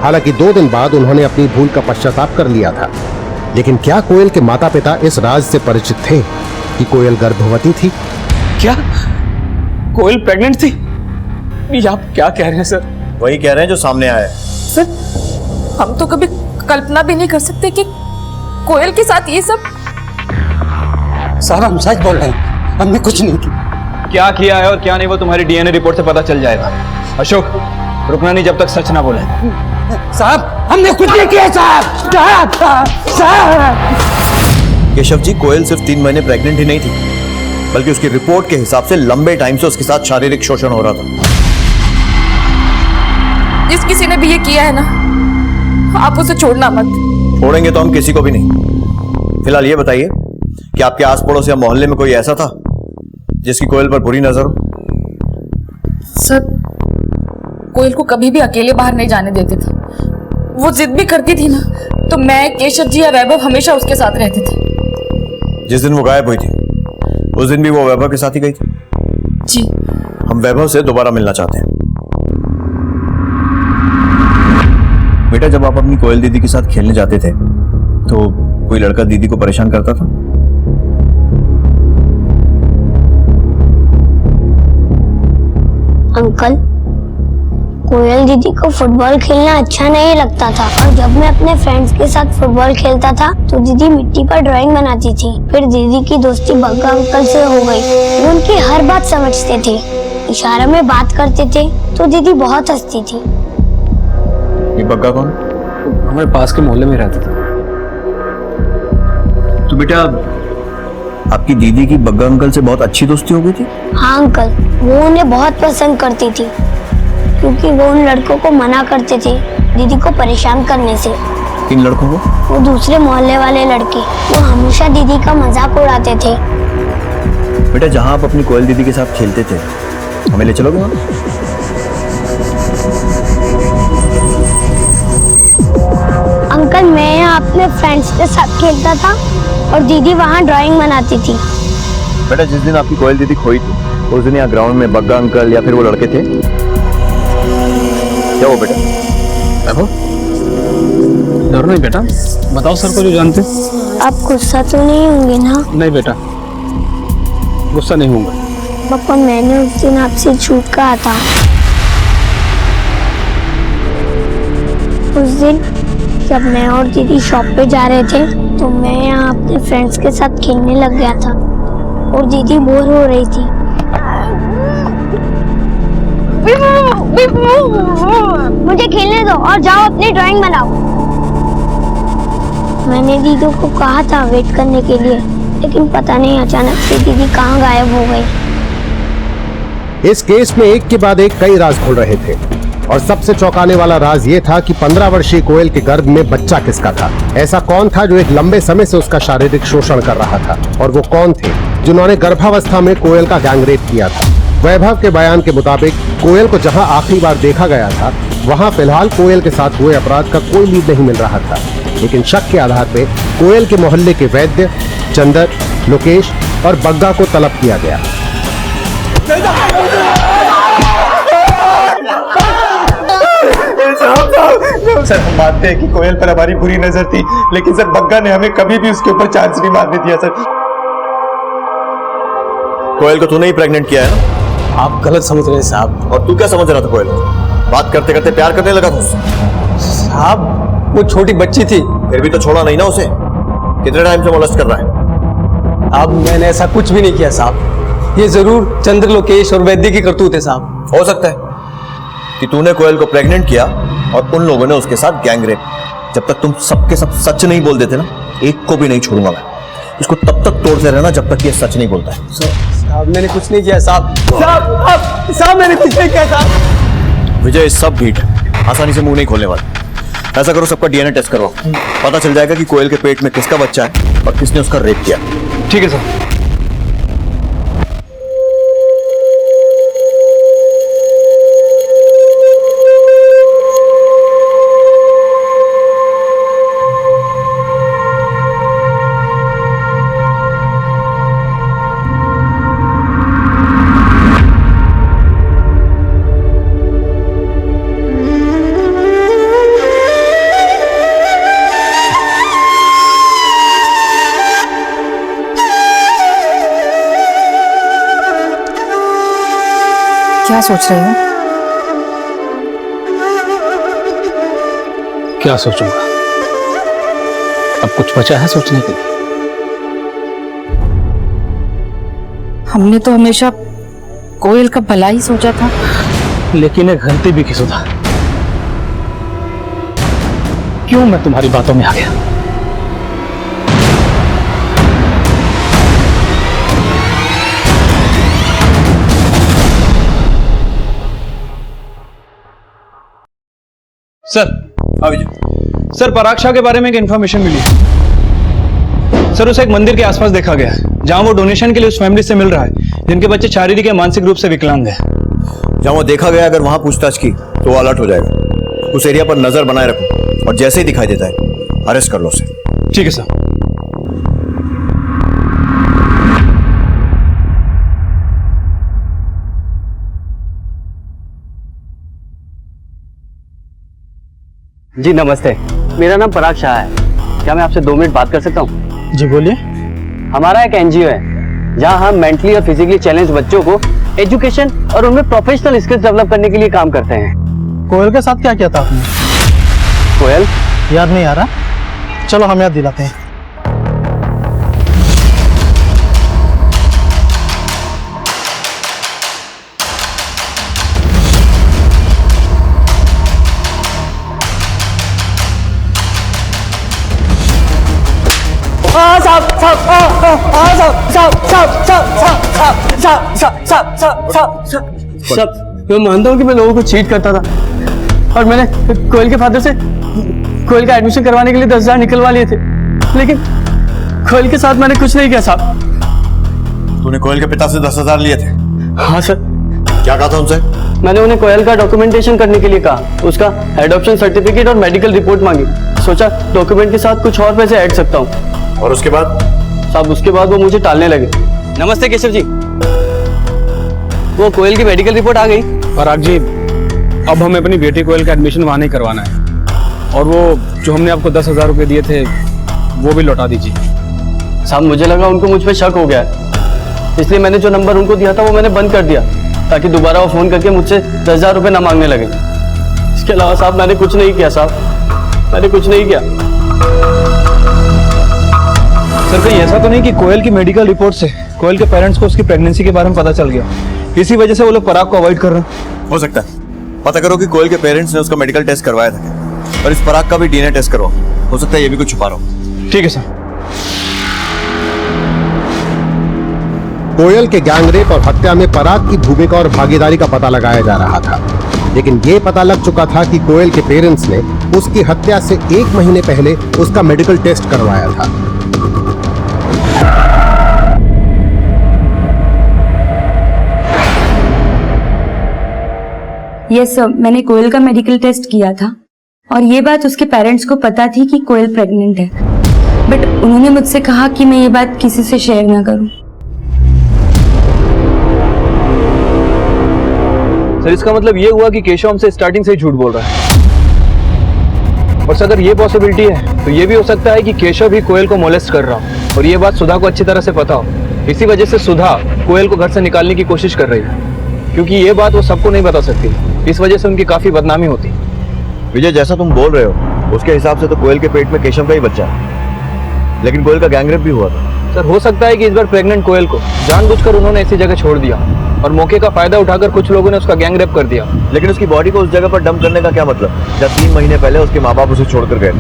हालांकि 2 दिन बाद उन्होंने अपनी भूल का पश्चाताप कर लिया था। लेकिन क्या कोयल के माता पिता इस राज से परिचित थे कि कोयल गर्भवती थी? क्या कोयल प्रेग्नेंट थी? ये आप क्या कह रहे हैं सर? वही कह रहे हैं जो सामने आया है। सर हम तो कभी कल्पना भी नहीं कर सकते कि कोयल के साथ ये सब। साहब हम सच बोल रहे हैं, हमने कुछ नहीं किया। क्या किया है और क्या नहीं वो तुम्हारी डीएनए रिपोर्ट से पता चल जाएगा। अशोक रुकना नहीं जब तक सच ना बोले। साहब हमने कुछ नहीं किया साहब। केशव जी, कोयल सिर्फ 3 महीने प्रेग्नेंट ही नहीं थी, बल्कि उसकी रिपोर्ट के हिसाब से लंबे टाइम से उसके साथ शारीरिक शोषण हो रहा था। जिस किसी ने भी ये किया है ना, आप उसे छोड़ना मत। छोड़ेंगे तो हम किसी को भी नहीं। फिलहाल ये बताइए कि आपके आस पड़ोस या मोहल्ले में कोई ऐसा था जिसकी कोयल पर बुरी नजर हो? सर कोयल को कभी भी अकेले बाहर नहीं जाने देते थे। वो जिद भी करती थी ना, तो मैं, केशव जी या वैभव हमेशा उसके साथ रहते थे। जिस दिन वो गायब हुई थी उस दिन भी वो वैभव के साथ ही गई थी? जी। हम वैभव से दोबारा मिलना चाहते हैं। बेटा, जब आप अपनी कोयल दीदी के साथ खेलने जाते थे तो कोई लड़का दीदी को परेशान करता था? अंकल, कोयल दीदी को फुटबॉल खेलना अच्छा नहीं लगता था, और जब मैं अपने फ्रेंड्स के साथ फुटबॉल खेलता था तो दीदी मिट्टी पर ड्राइंग बनाती थी। फिर दीदी की दोस्ती बग्गा अंकल से हो गई। वो उनकी हर बात समझते थे, इशारे में बात करते थे तो दीदी बहुत हंसती थी। ये बग्गा कौन? हमारे पास के मोहल्ले में रहता था। तो बेटा, आपकी दीदी की बग्गा अंकल से बहुत अच्छी दोस्ती हो गई थी? हाँ अंकल, वो उन्हें बहुत पसंद करती थी, क्योंकि वो उन लड़कों को मना करते थे दीदी को परेशान करने से। किन लड़कों को? वो दूसरे मोहल्ले वाले लड़के, वो हमेशा दीदी का मजाक उड़ाते थे। बेटा, जहाँ आप अपनी कोयल दीदी के साथ खेलते थे, हमें ले चलोगे वहाँ? अंकल, मैं यहाँ अपने फ्रेंड्स के साथ खेलता था और दीदी वहाँ ड्राइंग बनाती थी। बेटा, जिस दिन आपकी कोयल दीदी खोई थी उस दिन यहाँ ग्राउंड में बग्गा अंकल या फिर वो लड़के थे? क्या वो बेटा? डर नहीं बेटा, बताओ सर को जो जानते। आप गुस्सा तो नहीं होंगे ना? नहीं बेटा, गुस्सा नहीं होऊंगा। पापा, मैंने उस दिन आपसे झूठ कहा था। उस दिन जब मैं और दीदी शॉप पे जा रहे थे तो मैं यहाँ अपने फ्रेंड्स के साथ खेलने लग गया था और दीदी बोर हो रही थी। मुझे खेलने दो और जाओ अपनी ड्राइंग बनाओ। मैंने दीदी को कहा था वेट करने के लिए, लेकिन पता नहीं अचानक से दीदी कहाँ गायब हो गई। इस केस में एक के बाद एक कई राज खुल रहे थे और सबसे चौंकाने वाला राज ये था कि 15 वर्षीय कोयल के गर्भ में बच्चा किसका था। ऐसा कौन था जो एक लंबे समय से उसका शारीरिक शोषण कर रहा था, और वो कौन थे जिन्होंने गर्भावस्था में कोयल का गैंगरेप किया था। वैभव के बयान के मुताबिक कोयल को जहां आखिरी बार देखा गया था, वहां फिलहाल कोयल के साथ हुए अपराध का कोई लीड नहीं मिल रहा था, लेकिन शक के आधार पे कोयल के मोहल्ले के वैद्य, चंदर, लोकेश और बग्गा को तलब किया गया। सर हम मानते हैं कि कोयल पर हमारी बुरी नजर थी, लेकिन सर बग्गा ने हमें कभी भी उसके ऊपर चांस नहीं मारने दिया सर। कोयल को तूने ही प्रेग्नेंट किया है ना? आप गलत समझ रहे हैं साहब। और तू क्या समझ रहा था कोयल को? बात करते करते प्यार करने लगा था साहब वो छोटी बच्ची थी। फिर भी तो छोड़ा नहीं ना उसे। कितने टाइम से मोलेस्ट कर रहा है? अब मैंने ऐसा कुछ भी नहीं किया साहब। ये जरूर चंद्र, लोकेश और वैद्य की करतूत है साहब। हो सकता है कि तूने कोयल को प्रेग्नेंट किया और उन लोगों ने उसके साथ गैंगरेप। जब तक तुम सबके सब सच नहीं बोल देते ना, एक को भी नहीं छोड़ूंगा मैं। इसको तब तक तोड़ते रहना जब तक ये सच नहीं बोलता है। साहब मैंने कुछ नहीं किया साहब। साहब मैंने कुछ नहीं किया साहब। विजय सब भीट है, आसानी से मुंह नहीं खोलने वाला। ऐसा करो, सबका डीएनए टेस्ट करवाओ, पता चल जाएगा कि कोयल के पेट में किसका बच्चा है और किसने उसका रेप किया। ठीक है सर। क्या सोच रहे हो? क्या सोचूंगा? अब कुछ बचा है सोचने के लिए? हमने तो हमेशा कोयल का भला ही सोचा था। लेकिन एक गलती भी की सुधा। क्यों मैं तुम्हारी बातों में आ गया? सर पराग शाह के बारे में एक इंफॉर्मेशन मिली। सर उसे एक मंदिर के आसपास देखा गया है जहां वो डोनेशन के लिए उस फैमिली से मिल रहा है जिनके बच्चे शारीरिक या मानसिक रूप से विकलांग है। जहां वो देखा गया, अगर वहां पूछताछ की तो वो अलर्ट हो जाएगा। उस एरिया पर नजर बनाए रखो और जैसे ही दिखाई देता है अरेस्ट कर लो उसे। ठीक है सर। जी नमस्ते, मेरा नाम पराग शाह है। क्या मैं आपसे 2 मिनट बात कर सकता हूँ? जी बोलिए। हमारा एक एनजीओ है जहाँ हम मेंटली और फिजिकली चैलेंज बच्चों को एजुकेशन और उनमें प्रोफेशनल स्किल्स डेवलप करने के लिए काम करते हैं। कोयल के साथ क्या किया था आपने? कोयल याद नहीं आ रहा? चलो हम याद दिलाते हैं। मैं मानता हूँ कि मैं लोगों को चीट करता था और मैंने कोयल के फादर से कोयल का एडमिशन करवाने के लिए 10,000 निकलवा लिए थे, लेकिन कोयल के साथ मैंने कुछ नहीं किया साहब। तूने कोयल के पिता से 10,000 लिए थे? हाँ सर। क्या कहा था उनसे? मैंने उन्हें कोयल का डॉक्यूमेंटेशन करने के लिए कहा, उसका एडॉप्शन सर्टिफिकेट और मेडिकल रिपोर्ट मांगी। सोचा डॉक्यूमेंट के साथ कुछ और पैसे ऐड सकता हूँ। और उसके बाद? साहब उसके बाद वो मुझे टालने लगे। नमस्ते केशव जी, वो कोयल की मेडिकल रिपोर्ट आ गई। पराग जी, अब हमें अपनी बेटी कोयल का एडमिशन वहां नहीं करवाना है, और वो जो हमने आपको 10,000 रुपए दिए थे वो भी लौटा दीजिए। साहब मुझे लगा उनको मुझ पे शक हो गया है, इसलिए मैंने जो नंबर उनको दिया था वो मैंने बंद कर दिया ताकि दोबारा वो फोन करके मुझसे 10,000 रुपए ना मांगने लगे। इसके अलावा साहब मैंने कुछ नहीं किया। साहब मैंने कुछ नहीं किया। सर कहीं ऐसा तो नहीं कि कोयल की मेडिकल रिपोर्ट से कोयल के पेरेंट्स को उसकी प्रेगनेंसी के बारे में पता चल गया, इसी वजह से वो लोग पराग को अवॉइड कर रहे हैं? हो सकता है। पता करो कि कोयल के पेरेंट्स ने उसका मेडिकल टेस्ट करवाया था और इस पराग का भी डीएनए टेस्ट करवाओ। हो सकता है ये भी कुछ छुपा रहा हो। ठीक है सर। कोयल के गैंगरेप और हत्या में पराग की भूमिका और भागीदारी का पता लगाया जा रहा था, लेकिन यह पता लग चुका था कि कोयल के पेरेंट्स ने उसकी हत्या से 1 महीने पहले उसका मेडिकल टेस्ट करवाया था। यस सर, मैंने कोयल का मेडिकल टेस्ट किया था और ये बात उसके पेरेंट्स को पता थी कि कोयल प्रेग्नेंट है, बट उन्होंने मुझसे कहा कि मैं ये बात किसी से शेयर ना करूं। सर इसका मतलब ये हुआ कि केशव हमसे स्टार्टिंग से ही झूठ बोल रहा है। और सर अगर ये पॉसिबिलिटी है तो ये भी हो सकता है कि केशव भी कोयल को मोलेस्ट कर रहा हो और ये बात सुधा को अच्छी तरह से पता हो। इसी वजह से सुधा कोयल को घर से निकालने की कोशिश कर रही है, क्योंकि ये बात वो सबको नहीं बता सकती। इस वजह से उनकी काफी बदनामी होती। विजय, जैसा तुम बोल रहे हो उसके हिसाब से तो कोयल के पेट में केशव का ही बच्चा है, लेकिन कोयल का गैंगरेप भी हुआ था। सर हो सकता है कि इस बार प्रेग्नेंट कोयल को जानबूझकर उन्होंने ऐसी जगह छोड़ दिया और मौके का फायदा उठाकर कुछ लोगों ने उसका गैंगरेप कर दिया। लेकिन उसकी बॉडी को उस जगह पर डंप करने का क्या मतलब, जब 3 महीने पहले उसके माँ बाप उसे छोड़कर गए।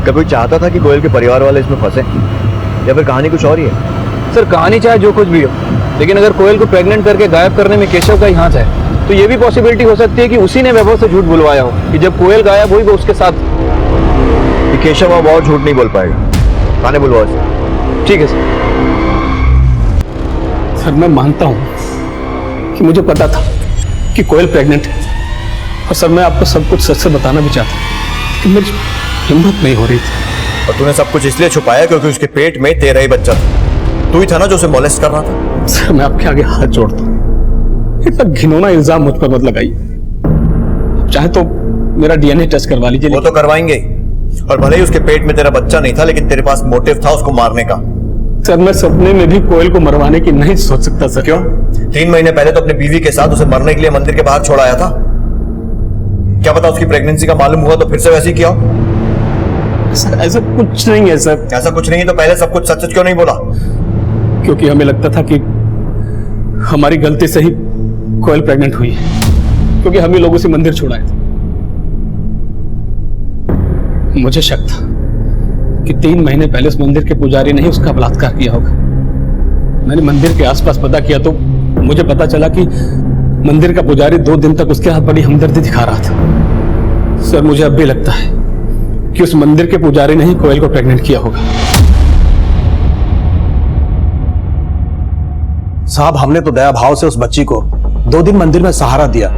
कभी चाहता था कि कोयल के परिवार वाले इसमें फंसे, या फिर कहानी कुछ और ही है? सर कहानी चाहे जो कुछ भी हो, लेकिन अगर कोयल को प्रेग्नेंट करके गायब करने में केशव का ही हाथ है तो ये भी पॉसिबिलिटी हो सकती है कि उसी ने वैभव से झूठ बुलवाया हो कि जब कोयल गायब हुई वो उसके साथ। केशव अब और झूठ नहीं बोल पाएगा, थाने बुलवाओ इसे। ठीक है सर। सर मैं मानता हूं कि मुझे पता था कि कोयल प्रेग्नेंट है, और सर मैं आपको सब कुछ सच से बताना भी चाहता हूं, कि मेरी हिम्मत नहीं हो रही थी। और तूने सब कुछ इसलिए छुपाया क्योंकि उसके पेट में तेरा ही बच्चा था। तू ही था ना जो उसे मोलेस्ट कर रहा था। सर मैं आपके आगे हाथ जोड़ता हूं, इतना घिनौना इल्जाम मुझ पर मत लगाइए। चाहे तो मेरा डीएनए टेस्ट करवा लीजिए। वो तो करवाएंगे, और भले ही उसके पेट में तेरा बच्चा नहीं था, लेकिन तेरे पास मोटिव था उसको मारने का। सर मैं सपने में भी कोयल को मरवाने की नहीं सोच सकता सर। क्यों? 3 महीने पहले तो अपनी बीवी के साथ उसे मरने के लिए मंदिर के बाहर छोड़ आया था। क्या पता उसकी प्रेगनेंसी का मालूम हुआ तो फिर से वैसे ही किया हो? सर ऐसा कुछ नहीं है सर। ऐसा कुछ नहीं है तो पहले सब कुछ सच सच क्यों नहीं बोला? क्योंकि हमें लगता था कि हमारी गलती से ही कोयल प्रेग्नेंट हुई है, क्योंकि हम ही लोग उसे मंदिर छोड़ाए थे। मुझे शक था कि 3 महीने पहले उस मंदिर के पुजारी ने ही उसका बलात्कार किया होगा। मैंने मंदिर के आसपास पता किया तो मुझे पता चला कि मंदिर का पुजारी 2 दिन तक उसके साथ बड़ी हमदर्दी दिखा रहा था। सर मुझे अब भी लगता है कि उस मंदिर के पुजारी ने ही कोयल को प्रेग्नेंट किया होगा। साहब हमने तो दया भाव से उस बच्ची को 2 दिन मंदिर में सहारा दिया,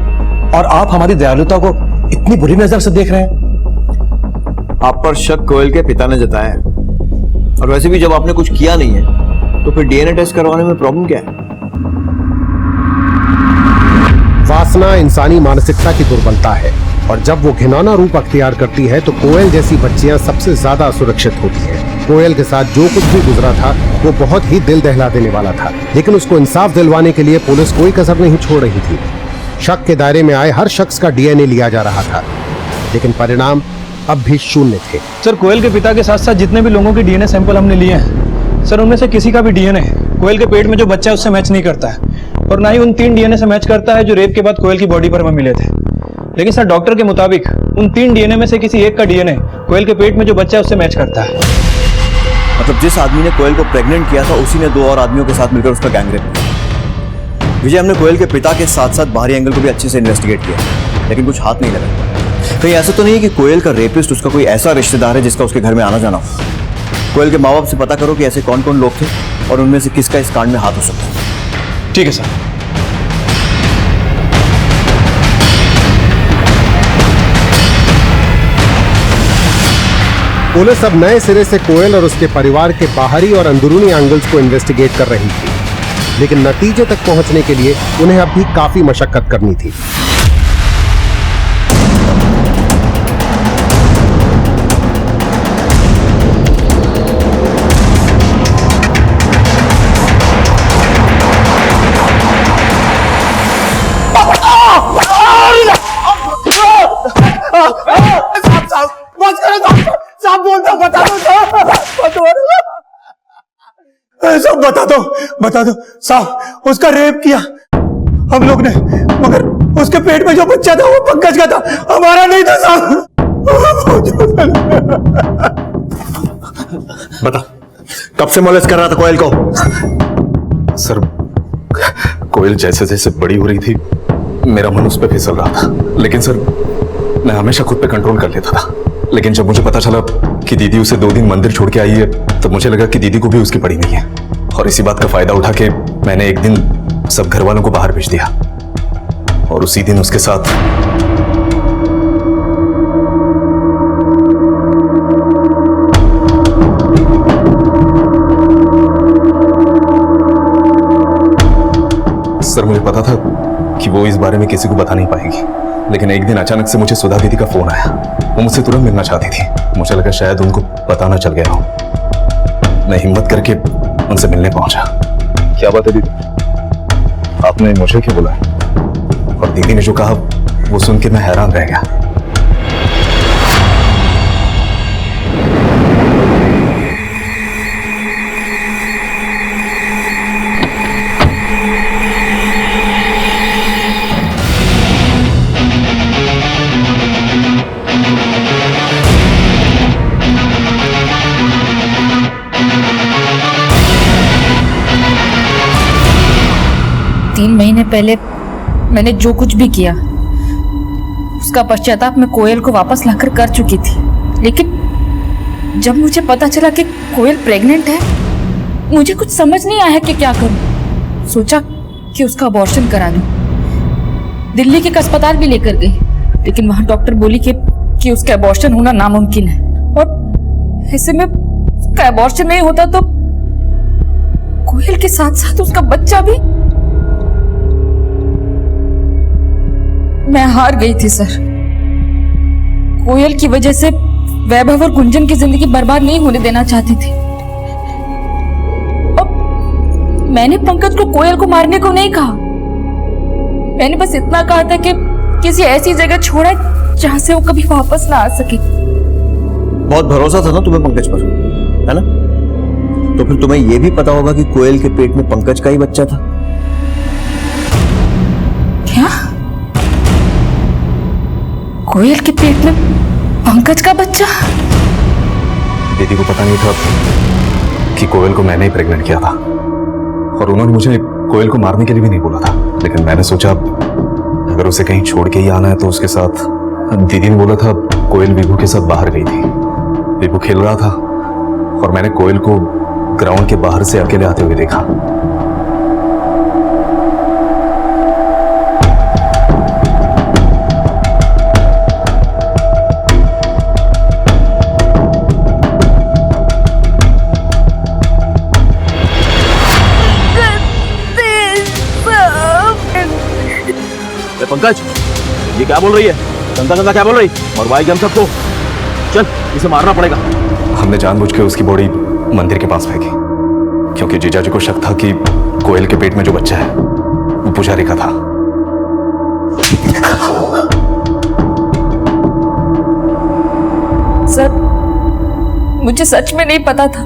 और आप हमारी दयालुता को इतनी बुरी नजर से देख रहे हैं। आप पर शक कोयल के पिता ने जताया है, और वैसे भी जब आपने कुछ किया नहीं है तो फिर डीएनए टेस्ट करवाने में प्रॉब्लम क्या है? वासना इंसानी मानसिकता की दुर्बलता है, और जब वो घिनौना रूप अख्तियार करती है तो कोयल जैसी बच्चियां सबसे ज्यादा सुरक्षित होती हैं। कोयल के साथ जो कुछ भी गुजरा था वो बहुत ही दिल दहला देने वाला था, लेकिन उसको इंसाफ दिलवाने के लिए पुलिस कोई कसर नहीं छोड़ रही थी। शक के दायरे में आए हर शख्स का डीएनए लिया जा रहा था, लेकिन परिणाम अब भी शून्य थे। सर कोयल के पिता के साथ साथ जितने भी लोगों के डीएनए सैंपल हमने लिए हैं सर, उनमें से किसी का भी डीएनए कोयल के पेट में जो बच्चा है उससे मैच नहीं करता है, और ना ही उन 3 डीएनए से मैच करता है जो रेप के बाद कोयल की बॉडी पर हमें मिले थे। लेकिन सर डॉक्टर के मुताबिक उन 3 डीएनए में से किसी एक का डीएनए कोयल के पेट में जो बच्चा है उससे मैच करता है। मतलब जिस आदमी ने कोयल को प्रेग्नेंट किया था उसी ने 2 और आदमियों के साथ मिलकर उसका गैंगरेप किया। विजय, हमने कोयल के पिता के साथ साथ बाहरी एंगल को भी अच्छे से इन्वेस्टिगेट किया, लेकिन कुछ हाथ नहीं लगा। कहीं ऐसा तो नहीं है कि कोयल का रेपिस्ट उसका कोई ऐसा रिश्तेदार है जिसका उसके घर में आना जाना हो? कोयल के माँ बाप से पता करो कि ऐसे कौन कौन लोग थे और उनमें से किसका इस कांड में हाथ हो सकता है। ठीक है सर। पुलिस अब नए सिरे से कोयल और उसके परिवार के बाहरी और अंदरूनी एंगल्स को इन्वेस्टिगेट कर रही थी, लेकिन नतीजे तक पहुंचने के लिए उन्हें अब भी काफी मशक्कत करनी थी। सब बता दो साहब, उसका रेप किया हम लोग ने, मगर उसके पेट में जो बच्चा था वो पंकज का था, हमारा नहीं था साहब। बता, कब से मोलेस्ट कर रहा था कोयल को? सर, कोयल जैसे जैसे बड़ी हो रही थी मेरा मन उस पर फिसल रहा था, लेकिन सर मैं हमेशा खुद पे कंट्रोल कर लेता था। लेकिन जब मुझे पता चला कि दीदी उसे 2 दिन मंदिर छोड़ के आई है, तब मुझे लगा कि दीदी को भी उसकी पड़ी नहीं है, और इसी बात का फायदा उठा के मैंने एक दिन सब घर वालों को बाहर भेज दिया, और उसी दिन उसके साथ सर मुझे पता था कि वो इस बारे में किसी को बता नहीं पाएगी, लेकिन एक दिन अचानक से मुझे सुधा दीदी का फोन आया। वो मुझसे तुरंत मिलना चाहती थी। मुझे लगा शायद उनको पता ना चल गया हो। मैं हिम्मत करके उनसे मिलने पहुंचा। क्या बात है दीदी, आपने मुझे क्यों बुलाया? और दीदी ने जो कहा वो सुन के मैं हैरान रह गया। 3 महीने पहले मैंने जो कुछ भी किया उसका पश्चाताप मैं कोयल को वापस लाकर कर चुकी थी। लेकिन जब मुझे पता चला कि कोयल प्रेग्नेंट है, मुझे कुछ समझ नहीं आया कि क्या करूं। सोचा कि उसका अबॉर्शन करा दूं। दिल्ली के एक अस्पताल भी लेकर गई, लेकिन वहां डॉक्टर बोली कि उसका अबॉर्शन होना नामुमकिन है, और ऐसे में उसका अबॉर्शन नहीं होता तो कोयल के साथ साथ उसका बच्चा भी। मैं हार गई थी सर। कोयल की वजह से वैभव और गुंजन की जिंदगी बर्बाद नहीं होने देना चाहती थी। अब मैंने पंकज को कोयल को मारने को नहीं कहा। मैंने बस इतना कहा था कि किसी ऐसी जगह छोड़ा जहां से वो कभी वापस ना आ सके। बहुत भरोसा था ना तुम्हें पंकज पर, है ना? तो फिर तुम्हें यह भी पता होगा कि कोयल के पेट में पंकज का ही बच्चा था। क्या? कोयल के पेट में पंकज का बच्चा? दीदी को पता नहीं था कि कोयल को मैंने ही प्रेग्नेंट किया था, और उन्होंने मुझे कोयल को मारने के लिए भी नहीं बोला था। लेकिन मैंने सोचा अगर उसे कहीं छोड़ के ही आना है तो उसके साथ। दीदी ने बोला था कोयल विभू के साथ बाहर गई थी। विभू खेल रहा था और मैंने कोयल को ग्राउंड के बाहर से अकेले आते हुए देखा। पंकज, ये क्या बोल रही है? गंदा गंदा क्या बोल रही? और भाई हम सबको चल, इसे मारना पड़ेगा। हमने जानबूझ के उसकी बॉडी मंदिर के पास फेंकी, क्योंकि जीजाजी को शक था कि कोयल के पेट में जो बच्चा है वो पुजारी का था। सर, मुझे सच में नहीं पता था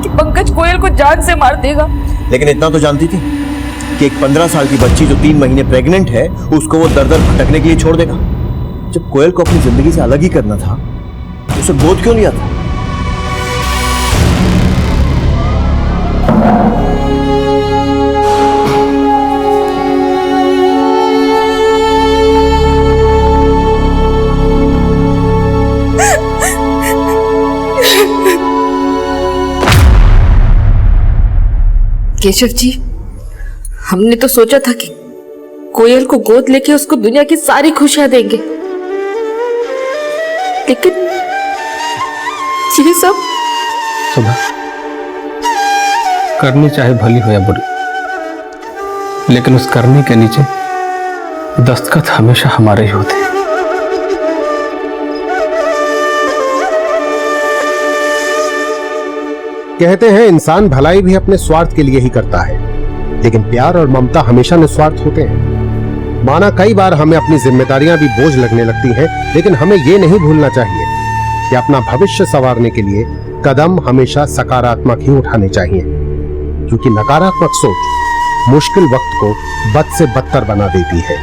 कि पंकज कोयल को जान से मार देगा। लेकिन इतना तो जानती थी कि एक 15 साल की बच्ची जो 3 महीने प्रेग्नेंट है, उसको वो दर दर भटकने के लिए छोड़ देगा। जब कोयल को अपनी जिंदगी से अलग ही करना था, तो उसे गोद क्यों लिया था? केशव जी, हमने तो सोचा था कि कोयल को गोद लेके उसको दुनिया की सारी खुशियां देंगे, लेकिन ये सब सुबह करनी चाहे भली हो या बुरी, लेकिन उस करने के नीचे दस्तखत हमेशा हमारे ही होते हैं। कहते हैं इंसान भलाई भी अपने स्वार्थ के लिए ही करता है, लेकिन प्यार और ममता हमेशा निस्वार्थ होते हैं। माना कई बार हमें अपनी जिम्मेदारियां भी बोझ लगने लगती हैं, लेकिन हमें ये नहीं भूलना चाहिए कि अपना भविष्य संवारने के लिए कदम हमेशा सकारात्मक ही उठाने चाहिए, क्योंकि नकारात्मक सोच मुश्किल वक्त को बद से बदतर बना देती है।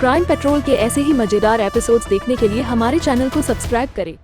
क्राइम पेट्रोल के ऐसे ही मजेदार एपिसोड्स देखने के लिए हमारे चैनल को सब्सक्राइब करें